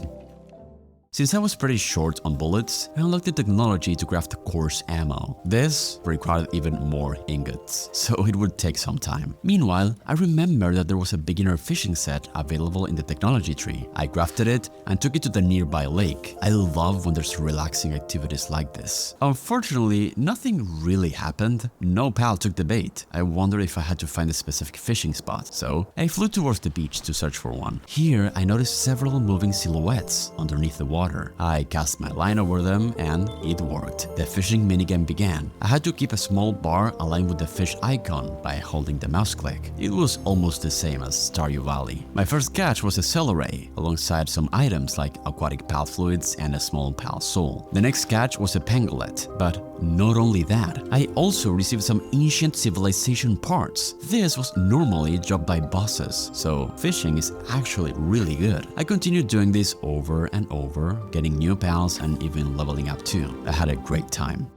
Speaker 1: Since I was pretty short on bullets, I unlocked the technology to craft coarse ammo. This required even more ingots, so it would take some time. Meanwhile, I remembered that there was a beginner fishing set available in the technology tree. I crafted it and took it to the nearby lake. I love when there's relaxing activities like this. Unfortunately, nothing really happened. No pal took the bait. I wondered if I had to find a specific fishing spot, so I flew towards the beach to search for one. Here, I noticed several moving silhouettes underneath the water. I cast my line over them and it worked. The fishing minigame began. I had to keep a small bar aligned with the fish icon by holding the mouse click. It was almost the same as Stardew Valley. My first catch was a celery, alongside some items like aquatic pal fluids and a small pal soul. The next catch was a pangolin, but not only that, I also received some ancient civilization parts. This was normally dropped by bosses, so fishing is actually really good. I continued doing this over and over, getting new pals and even leveling up too. I had a great time.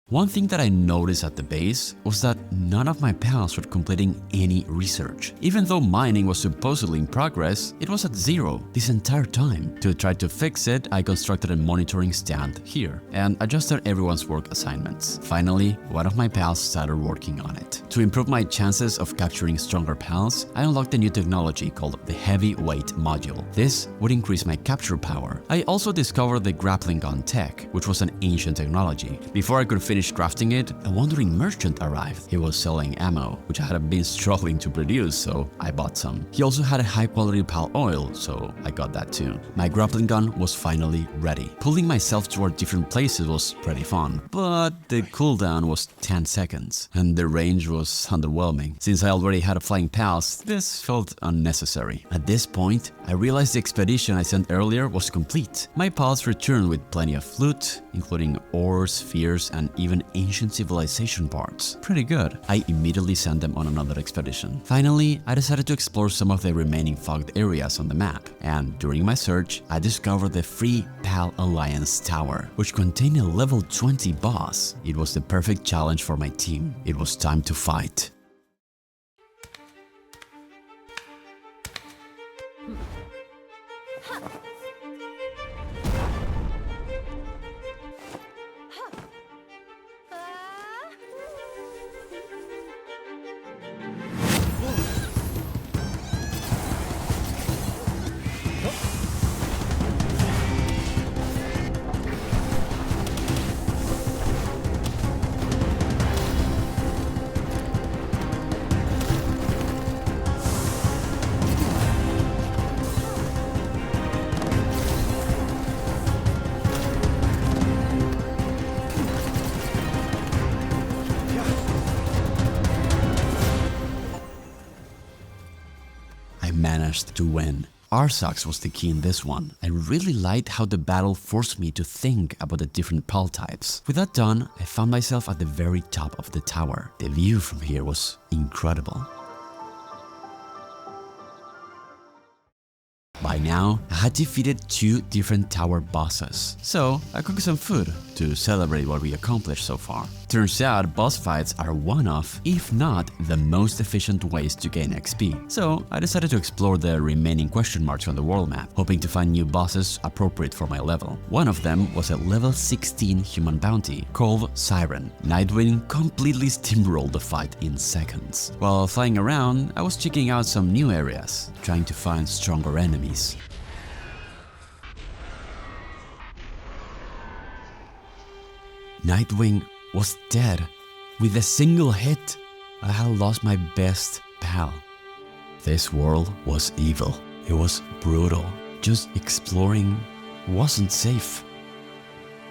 Speaker 1: One thing that I noticed at the base was that none of my pals were completing any research. Even though mining was supposedly in progress, it was at 0 this entire time. To try to fix it, I constructed a monitoring stand here and adjusted everyone's work assignments. Finally, one of my pals started working on it. To improve my chances of capturing stronger pals, I unlocked a new technology called the Heavyweight Module. This would increase my capture power. I also discovered the grappling gun tech, which was an ancient technology. Before I could finish crafting it, a wandering merchant arrived. He was selling ammo, which I had been struggling to produce, so I bought some. He also had a high-quality pal oil, so I got that too. My grappling gun was finally ready. Pulling myself toward different places was pretty fun, but the cooldown was 10 seconds, and the range was underwhelming. Since I already had a flying pals, this felt unnecessary. At this point, I realized the expedition I sent earlier was complete. My pals returned with plenty of loot, including ores, spheres, and even ancient civilization parts. Pretty good. I immediately sent them on another expedition. Finally, I decided to explore some of the remaining fogged areas on the map, and during my search, I discovered the Free Pal Alliance Tower, which contained a level 20 boss. It was the perfect challenge for my team. It was time to fight. Managed to win. Arsax was the key in this one. I really liked how the battle forced me to think about the different pal types. With that done, I found myself at the very top of the tower. The view from here was incredible. By now, I had defeated 2 different tower bosses, so I cooked some food to celebrate what we accomplished so far. Turns out boss fights are one of, if not the most efficient ways to gain XP. So I decided to explore the remaining question marks on the world map, hoping to find new bosses appropriate for my level. One of them was a level 16 human bounty called Siren. Nightwing completely steamrolled the fight in seconds. While flying around, I was checking out some new areas, trying to find stronger enemies. Nightwing was dead. With a single hit, I had lost my best pal. This world was evil. It was brutal. Just exploring wasn't safe.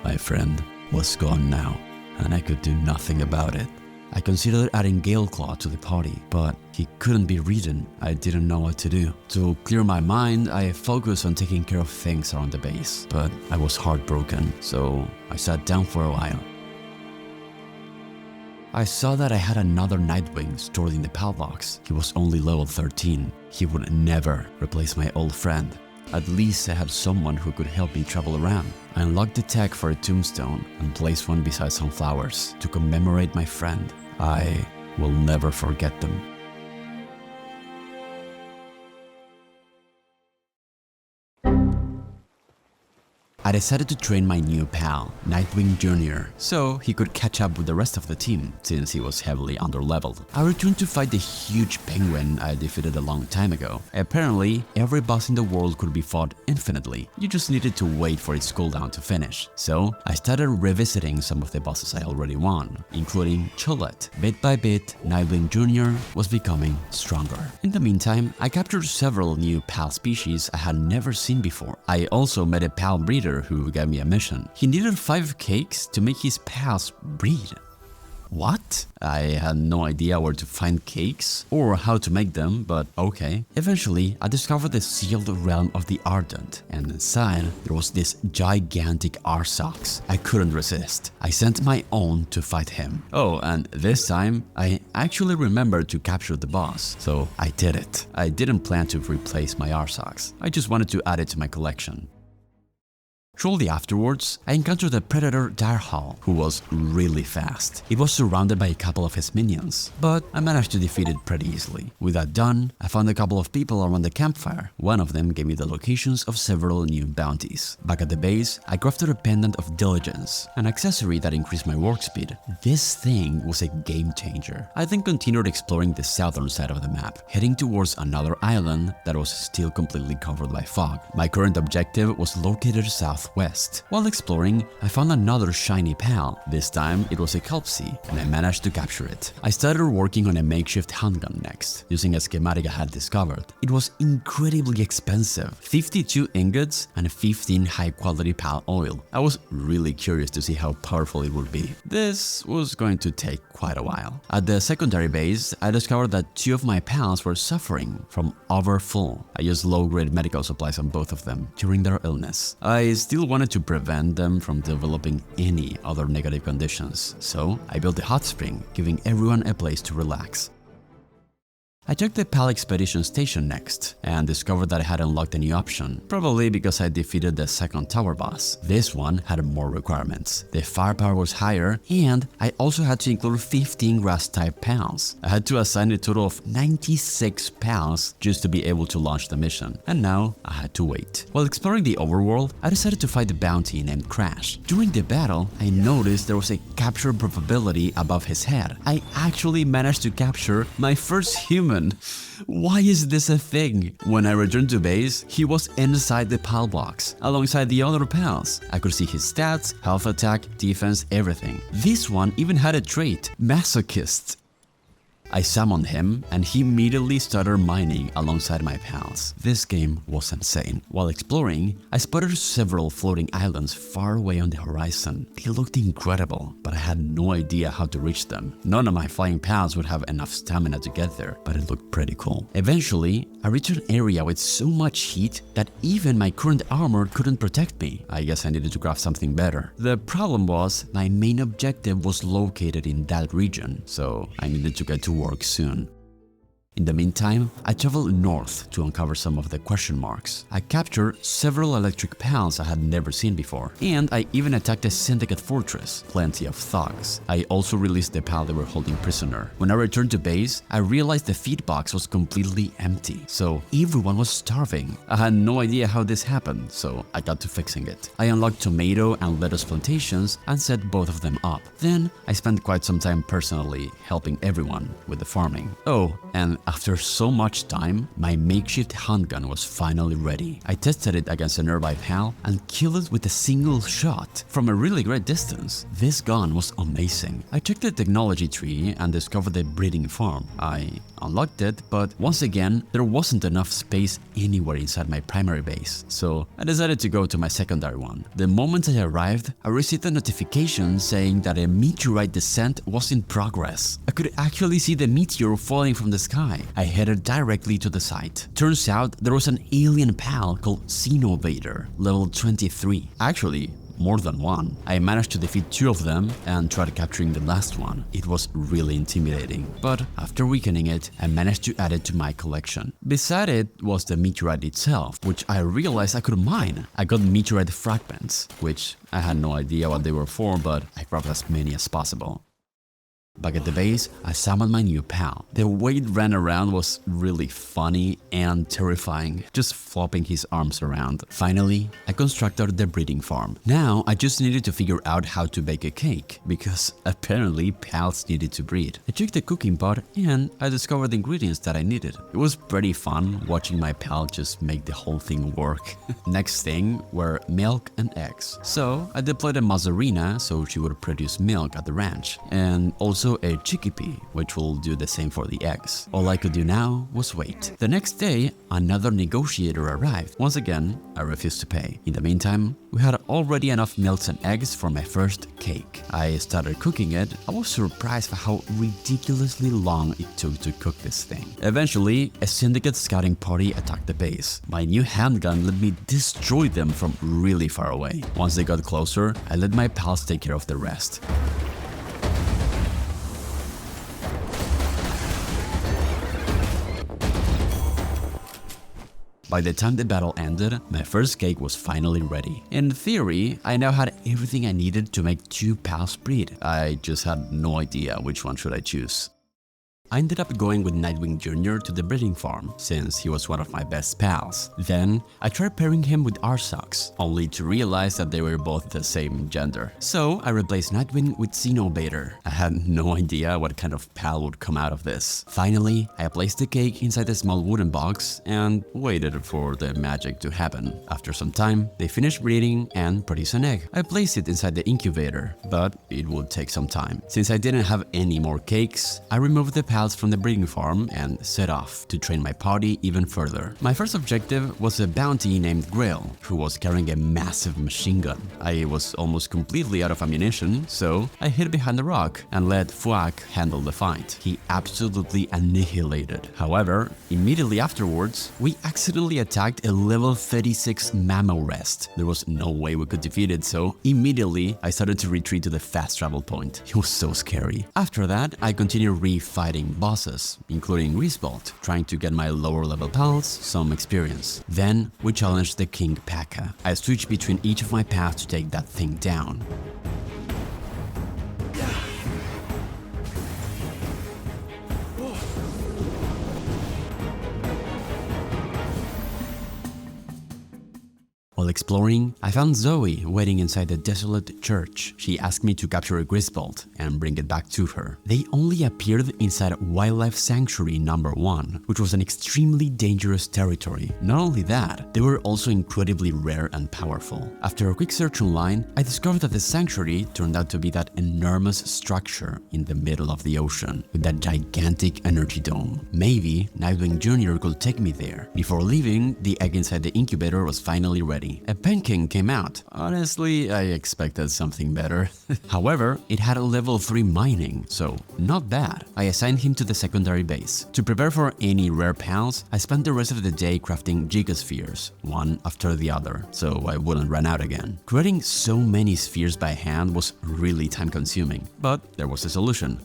Speaker 1: My friend was gone now, and I could do nothing about it. I considered adding Galeclaw to the party, but he couldn't be reading. I didn't know what to do. To clear my mind, I focused on taking care of things around the base, but I was heartbroken, so I sat down for a while. I saw that I had another Nightwing stored in the PAL box. He was only level 13. He would never replace my old friend. At least I had someone who could help me travel around. I unlocked the tag for a tombstone and placed one beside some flowers to commemorate my friend. I will never forget them. I decided to train my new pal, Nightwing Jr., so he could catch up with the rest of the team, since he was heavily underleveled. I returned to fight the huge penguin I defeated a long time ago. Apparently, every boss in the world could be fought infinitely. You just needed to wait for its cooldown to finish. So, I started revisiting some of the bosses I already won, including Cholet. Bit by bit, Nightwing Jr. was becoming stronger. In the meantime, I captured several new pal species I had never seen before. I also met a pal breeder who gave me a mission. He needed 5 cakes to make his pals breed. What? I had no idea where to find cakes or how to make them, but okay. Eventually, I discovered the sealed realm of the Ardent, and inside there was this gigantic Arsox. I couldn't resist. I sent my own to fight him. Oh, and this time, I actually remembered to capture the boss, so I did it. I didn't plan to replace my Arsox. I just wanted to add it to my collection. Shortly afterwards, I encountered the predator Direhal, who was really fast. It was surrounded by a couple of his minions, but I managed to defeat it pretty easily. With that done, I found a couple of people around the campfire. One of them gave me the locations of several new bounties. Back at the base, I crafted a pendant of diligence, an accessory that increased my work speed. This thing was a game changer. I then continued exploring the southern side of the map, heading towards another island that was still completely covered by fog. My current objective was located southwest. While exploring, I found another shiny pal. This time, it was a Kelpsie, and I managed to capture it. I started working on a makeshift handgun next, using a schematic I had discovered. It was incredibly expensive, 52 ingots and 15 high-quality pal oil. I was really curious to see how powerful it would be. This was going to take quite a while. At the secondary base, I discovered that 2 of my pals were suffering from overfull. I used low-grade medical supplies on both of them during their illness. I still wanted to prevent them from developing any other negative conditions, so I built a hot spring, giving everyone a place to relax. I checked the PAL expedition station next and discovered that I had unlocked a new option, probably because I defeated the second tower boss. This one had more requirements. The firepower was higher, and I also had to include 15 grass-type pals. I had to assign a total of 96 pals just to be able to launch the mission, and now I had to wait. While exploring the overworld, I decided to fight the bounty named Crash. During the battle, I noticed there was a capture probability above his head. I actually managed to capture my first human. Why is this a thing? When I returned to base, he was inside the PAL box, alongside the other pals. I could see his stats, health, attack, defense, everything. This one even had a trait, Masochist. I summoned him, and he immediately started mining alongside my pals. This game was insane. While exploring, I spotted several floating islands far away on the horizon. They looked incredible, but I had no idea how to reach them. None of my flying pals would have enough stamina to get there, but it looked pretty cool. Eventually, I reached an area with so much heat that even my current armor couldn't protect me. I guess I needed to craft something better. The problem was, my main objective was located in that region, so I needed to get to work soon. In the meantime, I traveled north to uncover some of the question marks. I captured several electric pals I had never seen before, and I even attacked a syndicate fortress, plenty of thugs. I also released the pal they were holding prisoner. When I returned to base, I realized the feed box was completely empty, so everyone was starving. I had no idea how this happened, so I got to fixing it. I unlocked tomato and lettuce plantations and set both of them up. Then I spent quite some time personally helping everyone with the farming. Oh, and after so much time, my makeshift handgun was finally ready. I tested it against a nearby pal and killed it with a single shot from a really great distance. This gun was amazing. I checked the technology tree and discovered the breeding farm. I unlocked it, but once again, there wasn't enough space anywhere inside my primary base, so I decided to go to my secondary one. The moment I arrived, I received a notification saying that a meteorite descent was in progress. I could actually see the meteor falling from the sky. I headed directly to the site. Turns out there was an alien pal called Xenovator, level 23. Actually, more than one. I managed to defeat 2 of them and tried capturing the last one. It was really intimidating, but after weakening it, I managed to add it to my collection. Beside it was the meteorite itself, which I realized I could mine. I got meteorite fragments, which I had no idea what they were for, but I grabbed as many as possible. Back at the base, I summoned my new pal. The way it ran around was really funny and terrifying, just flopping his arms around. Finally, I constructed the breeding farm. Now, I just needed to figure out how to bake a cake, because apparently pals needed to breed. I took the cooking pot and I discovered the ingredients that I needed. It was pretty fun watching my pal just make the whole thing work. Next thing were milk and eggs. So I deployed a Mazzarina so she would produce milk at the ranch, and also a chickpea, which will do the same for the eggs. All I could do now was wait. The next day, another negotiator arrived. Once again, I refused to pay. In the meantime, we had already enough milks and eggs for my first cake. I started cooking it. I was surprised by how ridiculously long it took to cook this thing. Eventually, a syndicate scouting party attacked the base. My new handgun let me destroy them from really far away. Once they got closer, I let my pals take care of the rest. By the time the battle ended, my first cake was finally ready. In theory, I now had everything I needed to make 2 pals breed. I just had no idea which one should I choose. I ended up going with Nightwing Jr. to the breeding farm, since he was one of my best pals. Then, I tried pairing him with Arsox, only to realize that they were both the same gender. So, I replaced Nightwing with Xenovator. I had no idea what kind of pal would come out of this. Finally, I placed the cake inside a small wooden box and waited for the magic to happen. After some time, they finished breeding and produced an egg. I placed it inside the incubator, but it would take some time. Since I didn't have any more cakes, I removed the pals from the breeding farm and set off to train my party even further. My first objective was a bounty named Grail, who was carrying a massive machine gun. I was almost completely out of ammunition, so I hid behind a rock and let Fuak handle the fight. He absolutely annihilated. However, immediately afterwards, we accidentally attacked a level 36 Mamorest. There was no way we could defeat it, so immediately I started to retreat to the fast travel point. It was so scary. After that, I continued re-fighting bosses, including Grisbolt, trying to get my lower level pals some experience. Then we challenged the King P.A.K.A. I switched between each of my paths to take that thing down. While exploring, I found Zoe waiting inside the desolate church. She asked me to capture a Grisbolt and bring it back to her. They only appeared inside Wildlife Sanctuary number 1, which was an extremely dangerous territory. Not only that, they were also incredibly rare and powerful. After a quick search online, I discovered that the sanctuary turned out to be that enormous structure in the middle of the ocean, with that gigantic energy dome. Maybe Nightwing Jr. could take me there. Before leaving, the egg inside the incubator was finally ready. A Penking came out. Honestly, I expected something better. However, it had a level 3 mining, so not bad. I assigned him to the secondary base. To prepare for any rare pals, I spent the rest of the day crafting gigaspheres, one after the other, so I wouldn't run out again. Creating so many spheres by hand was really time consuming, but there was a solution.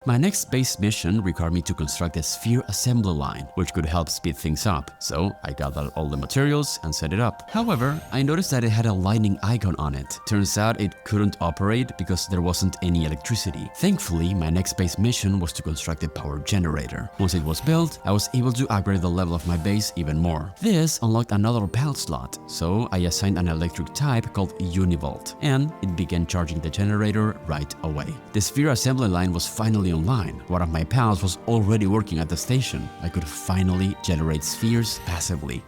Speaker 1: My next base mission required me to construct a sphere assembly line, which could help speed things up, so I gathered all the materials and set it up. However, I noticed that it had a lightning icon on it. Turns out it couldn't operate because there wasn't any electricity. Thankfully, my next base mission was to construct a power generator. Once it was built, I was able to upgrade the level of my base even more. This unlocked another PAL slot, so I assigned an electric type called Univolt, and it began charging the generator right away. The sphere assembly line was finally online. One of my pals was already working at the station. I could finally generate spheres passively.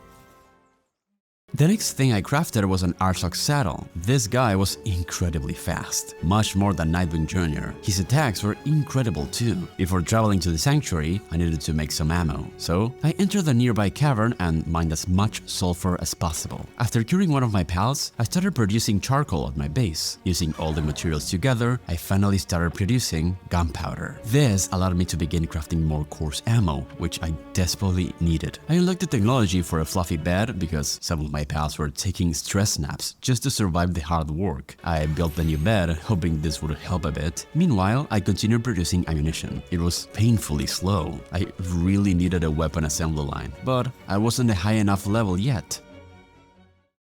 Speaker 1: The next thing I crafted was an Arsok saddle. This guy was incredibly fast, much more than Nightwing Jr. His attacks were incredible too. Before traveling to the sanctuary, I needed to make some ammo. So I entered the nearby cavern and mined as much sulfur as possible. After curing one of my pals, I started producing charcoal at my base. Using all the materials together, I finally started producing gunpowder. This allowed me to begin crafting more coarse ammo, which I desperately needed. I unlocked the technology for a fluffy bed because some of my pals were taking stress naps just to survive the hard work. I built the new bed, hoping this would help a bit. Meanwhile, I continued producing ammunition. It was painfully slow. I really needed a weapon assembly line, but I wasn't a high enough level yet.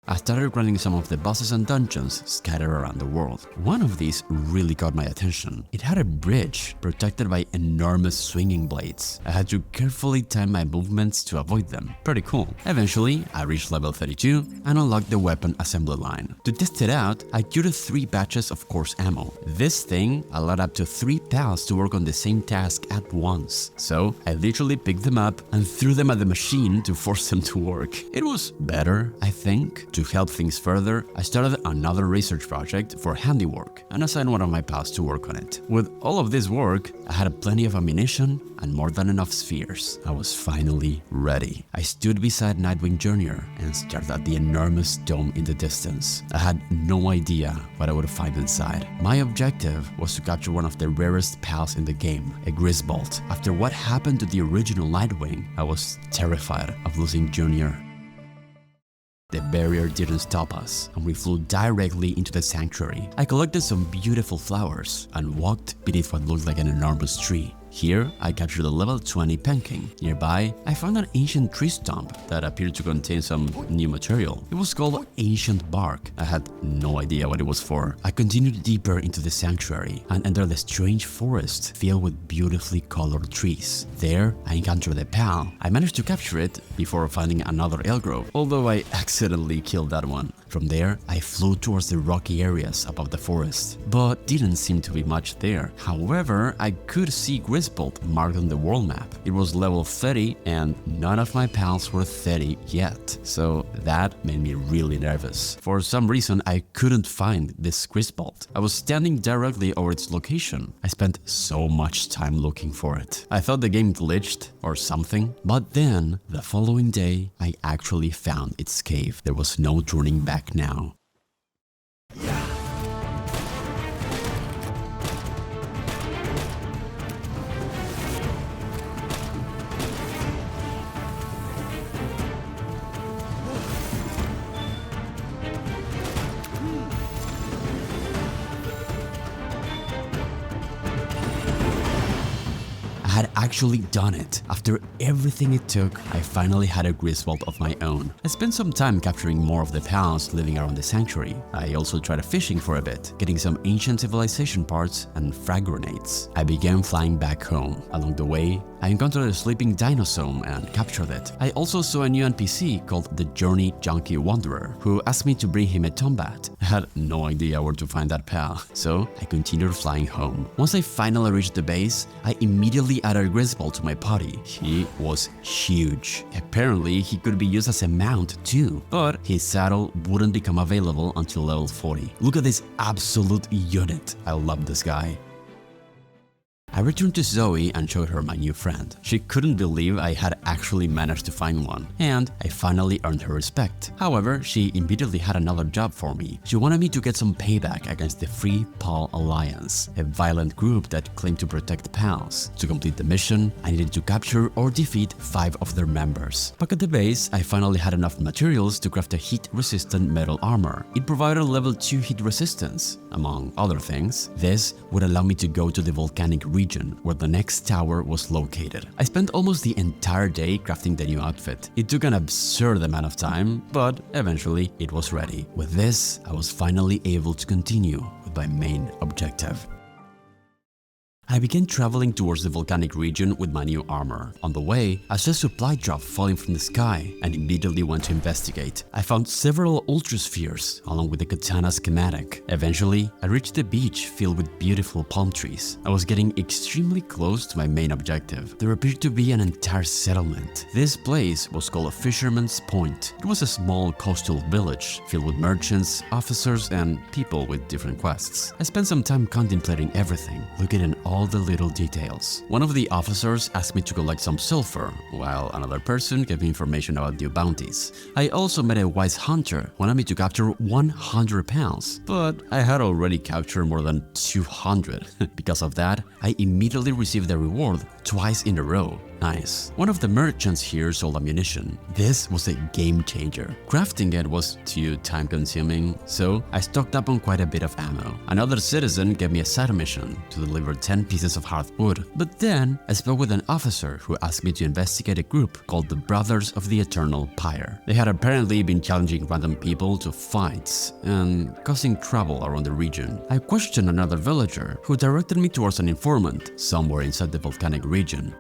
Speaker 1: I started grinding some of the bosses and dungeons scattered around the world. One of these really caught my attention. It had a bridge protected by enormous swinging blades. I had to carefully time my movements to avoid them. Pretty cool. Eventually, I reached level 32 and unlocked the weapon assembly line. To test it out, I cured 3 batches of coarse ammo. This thing allowed up to 3 pals to work on the same task at once. So I literally picked them up and threw them at the machine to force them to work. It was better, I think. To help things further, I started another research project for handiwork and assigned one of my pals to work on it. With all of this work, I had plenty of ammunition and more than enough spheres. I was finally ready. I stood beside Nightwing Jr. and stared at the enormous dome in the distance. I had no idea what I would find inside. My objective was to capture one of the rarest pals in the game, a Grisbolt. After what happened to the original Nightwing, I was terrified of losing Jr. The barrier didn't stop us, and we flew directly into the sanctuary. I collected some beautiful flowers and walked beneath what looked like an enormous tree. Here, I captured a level 20 penking. Nearby, I found an ancient tree stump that appeared to contain some new material. It was called ancient bark. I had no idea what it was for. I continued deeper into the sanctuary and entered the strange forest filled with beautifully colored trees. There, I encountered a pal. I managed to capture it before finding another Elgrove, although I accidentally killed that one. From there, I flew towards the rocky areas above the forest, but didn't seem to be much there. However, I could see Grisbolt marked on the world map. It was level 30 and none of my pals were 30 yet, so that made me really nervous. For some reason, I couldn't find this Grisbolt. I was standing directly over its location. I spent so much time looking for it. I thought the game glitched or something, but then the following day, I actually found its cave. There was no turning back now. I had actually done it. After everything it took, I finally had a Griswold of my own. I spent some time capturing more of the pals living around the sanctuary. I also tried fishing for a bit, getting some ancient civilization parts and frag grenades. I began flying back home. Along the way, I encountered a sleeping dinosome and captured it. I also saw a new NPC called the Journey Junkie Wanderer, who asked me to bring him a Tombat. I had no idea where to find that pal, so I continued flying home. Once I finally reached the base, I immediately added Grisbolt to my party. He was huge. Apparently, he could be used as a mount too, but his saddle wouldn't become available until level 40. Look at this absolute unit. I love this guy. I returned to Zoe and showed her my new friend. She couldn't believe I had actually managed to find one, and I finally earned her respect. However, she immediately had another job for me. She wanted me to get some payback against the Free Pal Alliance, a violent group that claimed to protect pals. To complete the mission, I needed to capture or defeat 5 of their members. Back at the base, I finally had enough materials to craft a heat-resistant metal armor. It provided level 2 heat resistance, among other things. This would allow me to go to the volcanic region region where the next tower was located. I spent almost the entire day crafting the new outfit. It took an absurd amount of time, but eventually it was ready. With this, I was finally able to continue with my main objective. I began traveling towards the volcanic region with my new armor. On the way, I saw a supply drop falling from the sky and immediately went to investigate. I found several ultraspheres along with the katana schematic. Eventually, I reached the beach filled with beautiful palm trees. I was getting extremely close to my main objective. There appeared to be an entire settlement. This place was called Fisherman's Point. It was a small coastal village filled with merchants, officers, and people with different quests. I spent some time contemplating everything, looking at all the little details. One of the officers asked me to collect some sulfur, while another person gave me information about new bounties. I also met a wise hunter who wanted me to capture 100 pounds, but I had already captured more than 200. Because of that, I immediately received the reward twice in a row. Nice. One of the merchants here sold ammunition. This was a game changer. Crafting it was too time consuming, so I stocked up on quite a bit of ammo. Another citizen gave me a side mission to deliver 10 pieces of hard wood. But then I spoke with an officer who asked me to investigate a group called the Brothers of the Eternal Pyre. They had apparently been challenging random people to fights and causing trouble around the region. I questioned another villager who directed me towards an informant somewhere inside the volcanic region.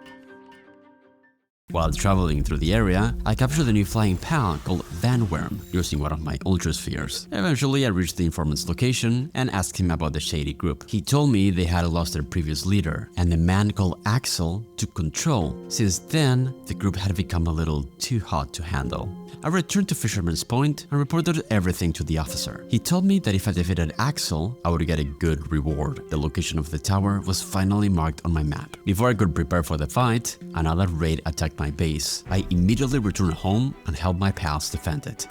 Speaker 1: While traveling through the area, I captured a new flying pal called Vanworm using one of my ultraspheres. Eventually, I reached the informant's location and asked him about the shady group. He told me they had lost their previous leader and a man called Axel took control. Since then, the group had become a little too hot to handle. I returned to Fisherman's Point and reported everything to the officer. He told me that if I defeated Axel, I would get a good reward. The location of the tower was finally marked on my map. Before I could prepare for the fight, another raid attacked my base. I immediately returned home and helped my pals defend it.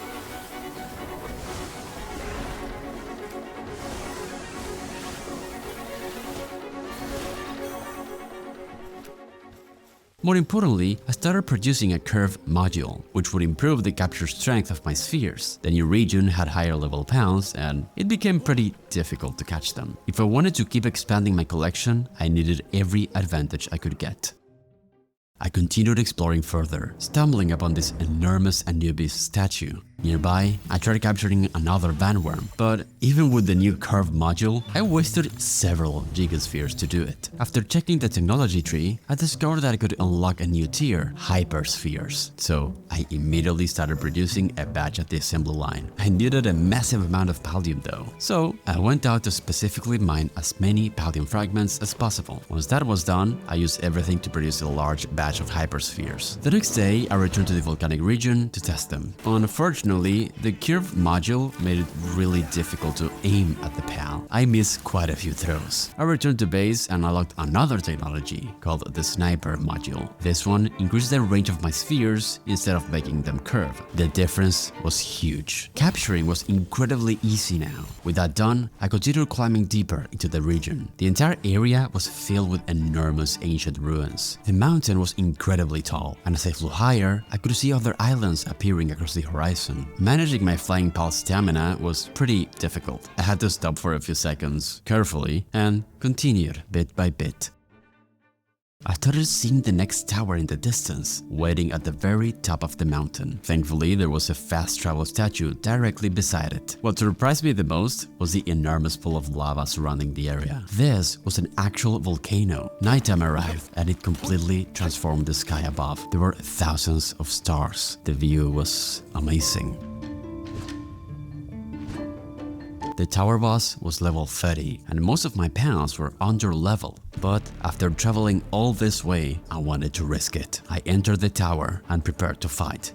Speaker 1: More importantly, I started producing a curve module, which would improve the capture strength of my spheres. The new region had higher level pounds, and it became pretty difficult to catch them. If I wanted to keep expanding my collection, I needed every advantage I could get. I continued exploring further, stumbling upon this enormous Anubis statue. Nearby, I tried capturing another Vanworm, but even with the new curve module, I wasted several gigaspheres to do it. After checking the technology tree, I discovered that I could unlock a new tier, hyperspheres. So I immediately started producing a batch at the assembly line. I needed a massive amount of Paldium though, so I went out to specifically mine as many Paldium fragments as possible. Once that was done, I used everything to produce a large batch of hyperspheres. The next day, I returned to the volcanic region to test them. Unfortunately, the curve module made it really difficult to aim at the PAL. I missed quite a few throws. I returned to base and unlocked another technology called the sniper module. This one increased the range of my spheres instead of making them curve. The difference was huge. Capturing was incredibly easy now. With that done, I continued climbing deeper into the region. The entire area was filled with enormous ancient ruins. The mountain was incredibly tall, and as I flew higher, I could see other islands appearing across the horizon. Managing my flying pal's stamina was pretty difficult. I had to stop for a few seconds, carefully, and continued bit by bit. I started seeing the next tower in the distance, waiting at the very top of the mountain. Thankfully, there was a fast travel statue directly beside it. What surprised me the most was the enormous pool of lava surrounding the area. This was an actual volcano. Nighttime arrived and it completely transformed the sky above. There were thousands of stars. The view was amazing. The tower boss was level 30 and most of my pals were under level. But after traveling all this way, I wanted to risk it. I entered the tower and prepared to fight.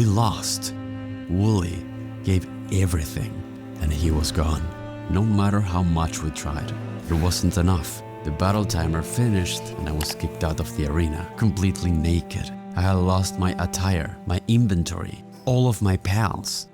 Speaker 1: We lost. Wooly gave everything, and he was gone. No matter how much we tried, it wasn't enough. The battle timer finished and I was kicked out of the arena, completely naked. I had lost my attire, my inventory, all of my pals.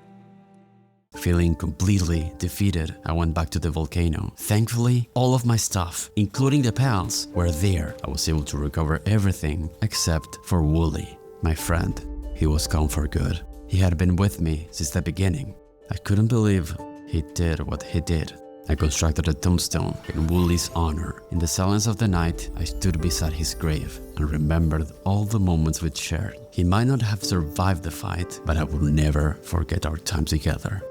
Speaker 1: Feeling completely defeated, I went back to the volcano. Thankfully, all of my stuff, including the pals, were there. I was able to recover everything except for Wooly, my friend. He was gone for good. He had been with me since the beginning. I couldn't believe he did what he did. I constructed a tombstone in Wooly's honor. In the silence of the night, I stood beside his grave and remembered all the moments we'd shared. He might not have survived the fight, but I would never forget our time together.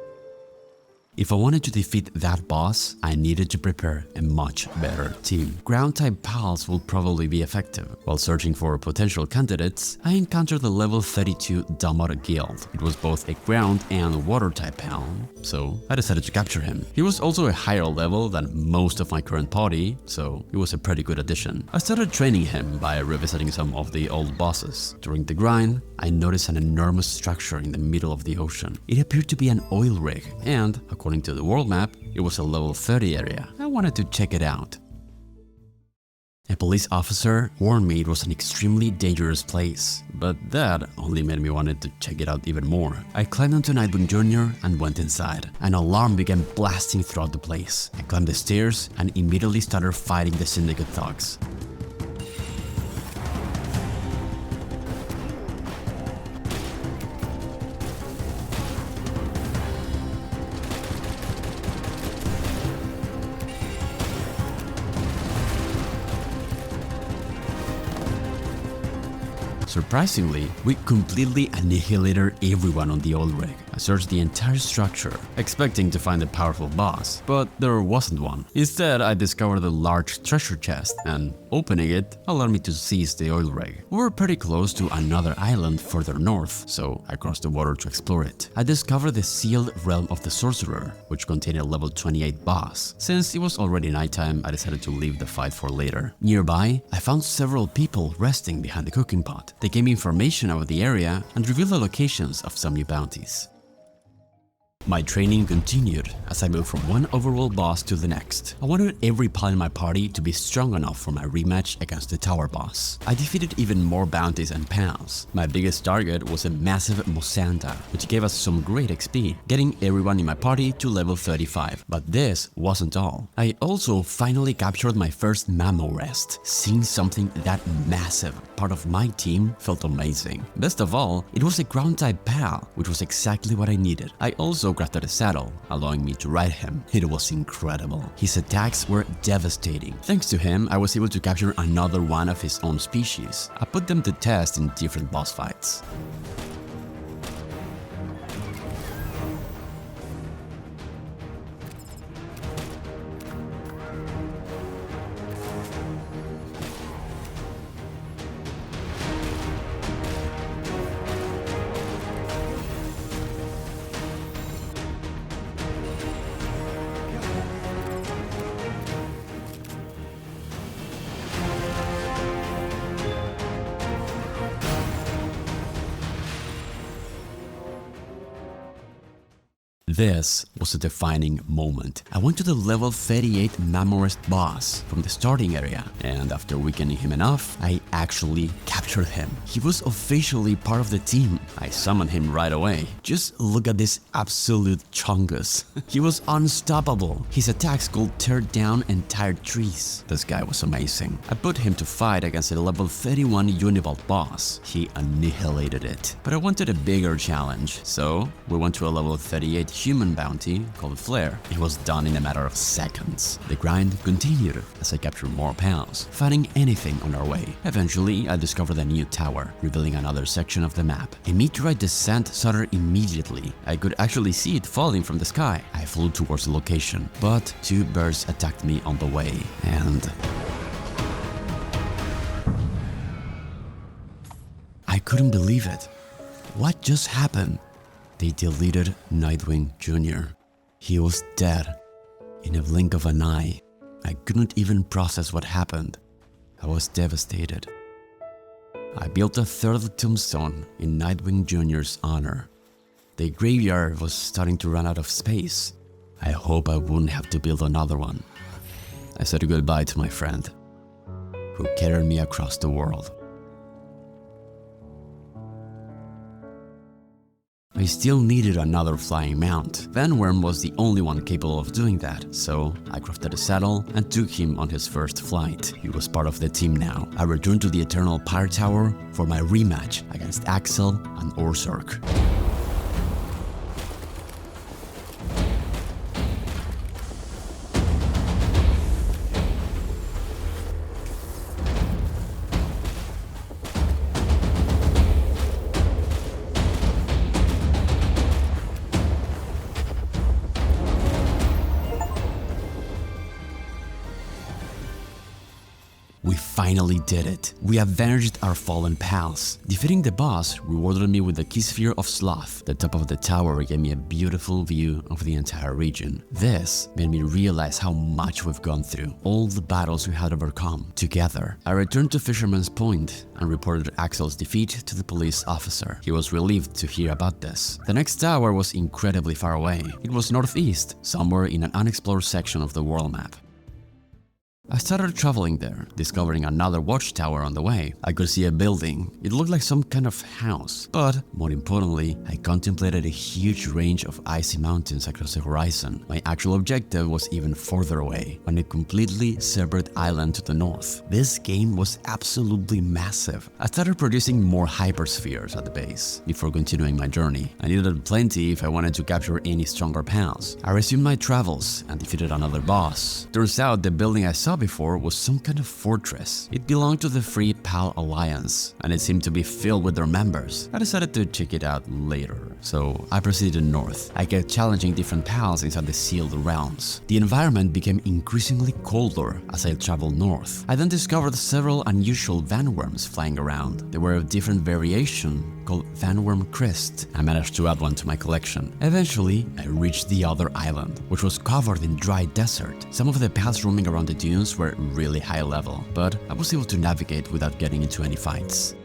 Speaker 1: If I wanted to defeat that boss, I needed to prepare a much better team. Ground-type pals will probably be effective. While searching for potential candidates, I encountered the level 32 Damar guild. It was both a ground and water-type pal, so I decided to capture him. He was also a higher level than most of my current party, so he was a pretty good addition. I started training him by revisiting some of the old bosses. During the grind, I noticed an enormous structure in the middle of the ocean. It appeared to be an oil rig, and according to the world map, it was a level 30 area. I wanted to check it out. A police officer warned me it was an extremely dangerous place, but that only made me want to check it out even more. I climbed onto Nightwing Jr. and went inside. An alarm began blasting throughout the place. I climbed the stairs and immediately started fighting the syndicate thugs. Surprisingly, we completely annihilated everyone on the oil rig. I searched the entire structure, expecting to find a powerful boss, but there wasn't one. Instead, I discovered a large treasure chest, and opening it allowed me to seize the oil rig. We were pretty close to another island further north, so I crossed the water to explore it. I discovered the sealed realm of the sorcerer, which contained a level 28 boss. Since it was already nighttime, I decided to leave the fight for later. Nearby, I found several people resting behind the cooking pot. They gave me information about the area and revealed the locations of some new bounties. My training continued as I moved from one overworld boss to the next. I wanted every pal in my party to be strong enough for my rematch against the tower boss. I defeated even more bounties and pals. My biggest target was a massive Mosanta, which gave us some great XP, getting everyone in my party to level 35. But this wasn't all. I also finally captured my first Mammo Rest. Seeing something that massive part of my team felt amazing. Best of all, it was a ground-type pal, which was exactly what I needed. I also crafted a saddle, allowing me to ride him. It was incredible. His attacks were devastating. Thanks to him, I was able to capture another one of his own species. I put them to test in different boss fights. This was a defining moment. I went to the level 38 Mamorest boss from the starting area, and after weakening him enough, I actually captured him. He was officially part of the team. I summoned him right away. Just look at this absolute chungus. He was unstoppable. His attacks could tear down entire trees. This guy was amazing. I put him to fight against a level 31 Univault boss. He annihilated it. But I wanted a bigger challenge, so we went to a level 38 human bounty called Flare. It was done in a matter of seconds. The grind continued as I captured more pals, fighting anything on our way. Eventually, I discovered a new tower, revealing another section of the map. A meteorite descent started immediately. I could actually see it falling from the sky. I flew towards the location, but two birds attacked me on the way, and I couldn't believe it. What just happened? They deleted Nightwing Jr. He was dead. In a blink of an eye. I couldn't even process what happened. I was devastated. I built a third tombstone in Nightwing Jr.'s honor. The graveyard was starting to run out of space. I hope I wouldn't have to build another one. I said goodbye to my friend, who carried me across the world. I still needed another flying mount. Van Worm was the only one capable of doing that, so I crafted a saddle and took him on his first flight. He was part of the team now. I returned to the Eternal Pyre Tower for my rematch against Axel and Orzurk. We finally did it. We avenged our fallen pals. Defeating the boss rewarded me with the Key Sphere of Sloth. The top of the tower gave me a beautiful view of the entire region. This made me realize how much we've gone through, all the battles we had overcome together. I returned to Fisherman's Point and reported Axel's defeat to the police officer. He was relieved to hear about this. The next tower was incredibly far away. It was northeast, somewhere in an unexplored section of the world map. I started traveling there, discovering another watchtower on the way. I could see a building. It looked like some kind of house. But, more importantly, I contemplated a huge range of icy mountains across the horizon. My actual objective was even further away, on a completely separate island to the north. This game was absolutely massive. I started producing more hyperspheres at the base before continuing my journey. I needed plenty if I wanted to capture any stronger pals. I resumed my travels and defeated another boss. Turns out the building I saw before was some kind of fortress. It belonged to the Free Pal Alliance, and it seemed to be filled with their members. I decided to check it out later, so I proceeded north. I kept challenging different pals inside the sealed realms. The environment became increasingly colder as I traveled north. I then discovered several unusual vanworms flying around. They were of different variation, called Vanworm Crest. I managed to add one to my collection. Eventually, I reached the other island, which was covered in dry desert. Some of the pals roaming around the dunes were really high level, but I was able to navigate without getting into any fights.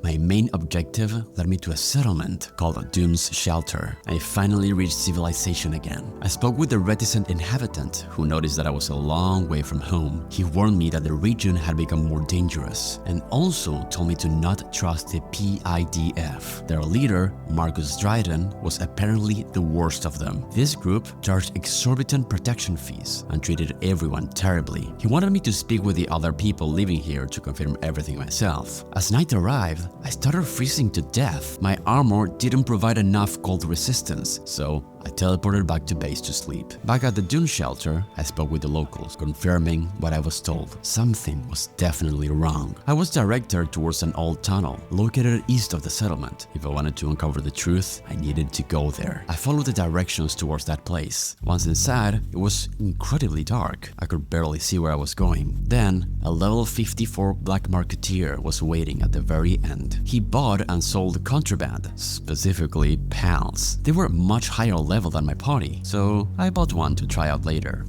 Speaker 1: My main objective led me to a settlement called Doom's Shelter. I finally reached civilization again. I spoke with the reticent inhabitant who noticed that I was a long way from home. He warned me that the region had become more dangerous and also told me to not trust the PIDF. Their leader, Marcus Dryden, was apparently the worst of them. This group charged exorbitant protection fees and treated everyone terribly. He wanted me to speak with the other people living here to confirm everything myself. As night arrived, I started freezing to death. My armor didn't provide enough cold resistance, so I teleported back to base to sleep. Back at the Dune Shelter, I spoke with the locals, confirming what I was told. Something was definitely wrong. I was directed towards an old tunnel, located east of the settlement. If I wanted to uncover the truth, I needed to go there. I followed the directions towards that place. Once inside, it was incredibly dark. I could barely see where I was going. Then, a level 54 black marketeer was waiting at the very end. He bought and sold contraband, specifically pals. They were much higher level than my party, so I bought one to try out later.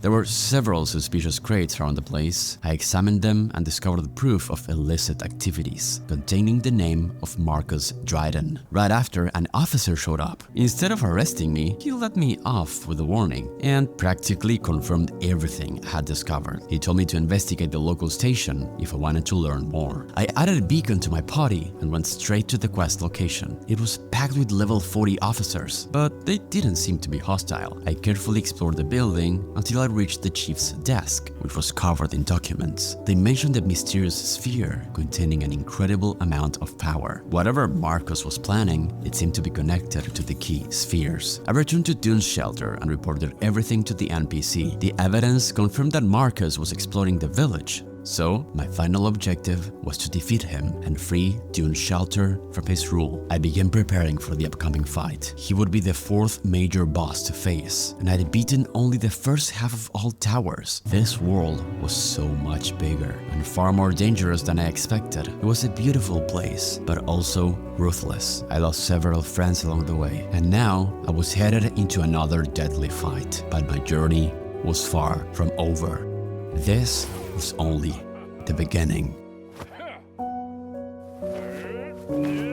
Speaker 1: There were several suspicious crates around the place. I examined them and discovered proof of illicit activities, containing the name of Marcus Dryden. Right after, an officer showed up. Instead of arresting me, he let me off with a warning and practically confirmed everything I had discovered. He told me to investigate the local station if I wanted to learn more. I added a beacon to my party and went straight to the quest location. It was packed with level 40 officers, but they didn't seem to be hostile. I carefully explored the building until I reached the chief's desk, which was covered in documents. They mentioned a mysterious sphere containing an incredible amount of power. Whatever Marcus was planning, it seemed to be connected to the key spheres. I returned to Dune's Shelter and reported everything to the NPC. The evidence confirmed that Marcus was exploring the village. So, my final objective was to defeat him and free Dune's Shelter from his rule. I began preparing for the upcoming fight. He would be the fourth major boss to face, and I had beaten only the first half of all towers. This world was so much bigger and far more dangerous than I expected. It was a beautiful place, but also ruthless. I lost several friends along the way, and now I was headed into another deadly fight. But my journey was far from over. This was only the beginning.
Speaker 4: Yeah.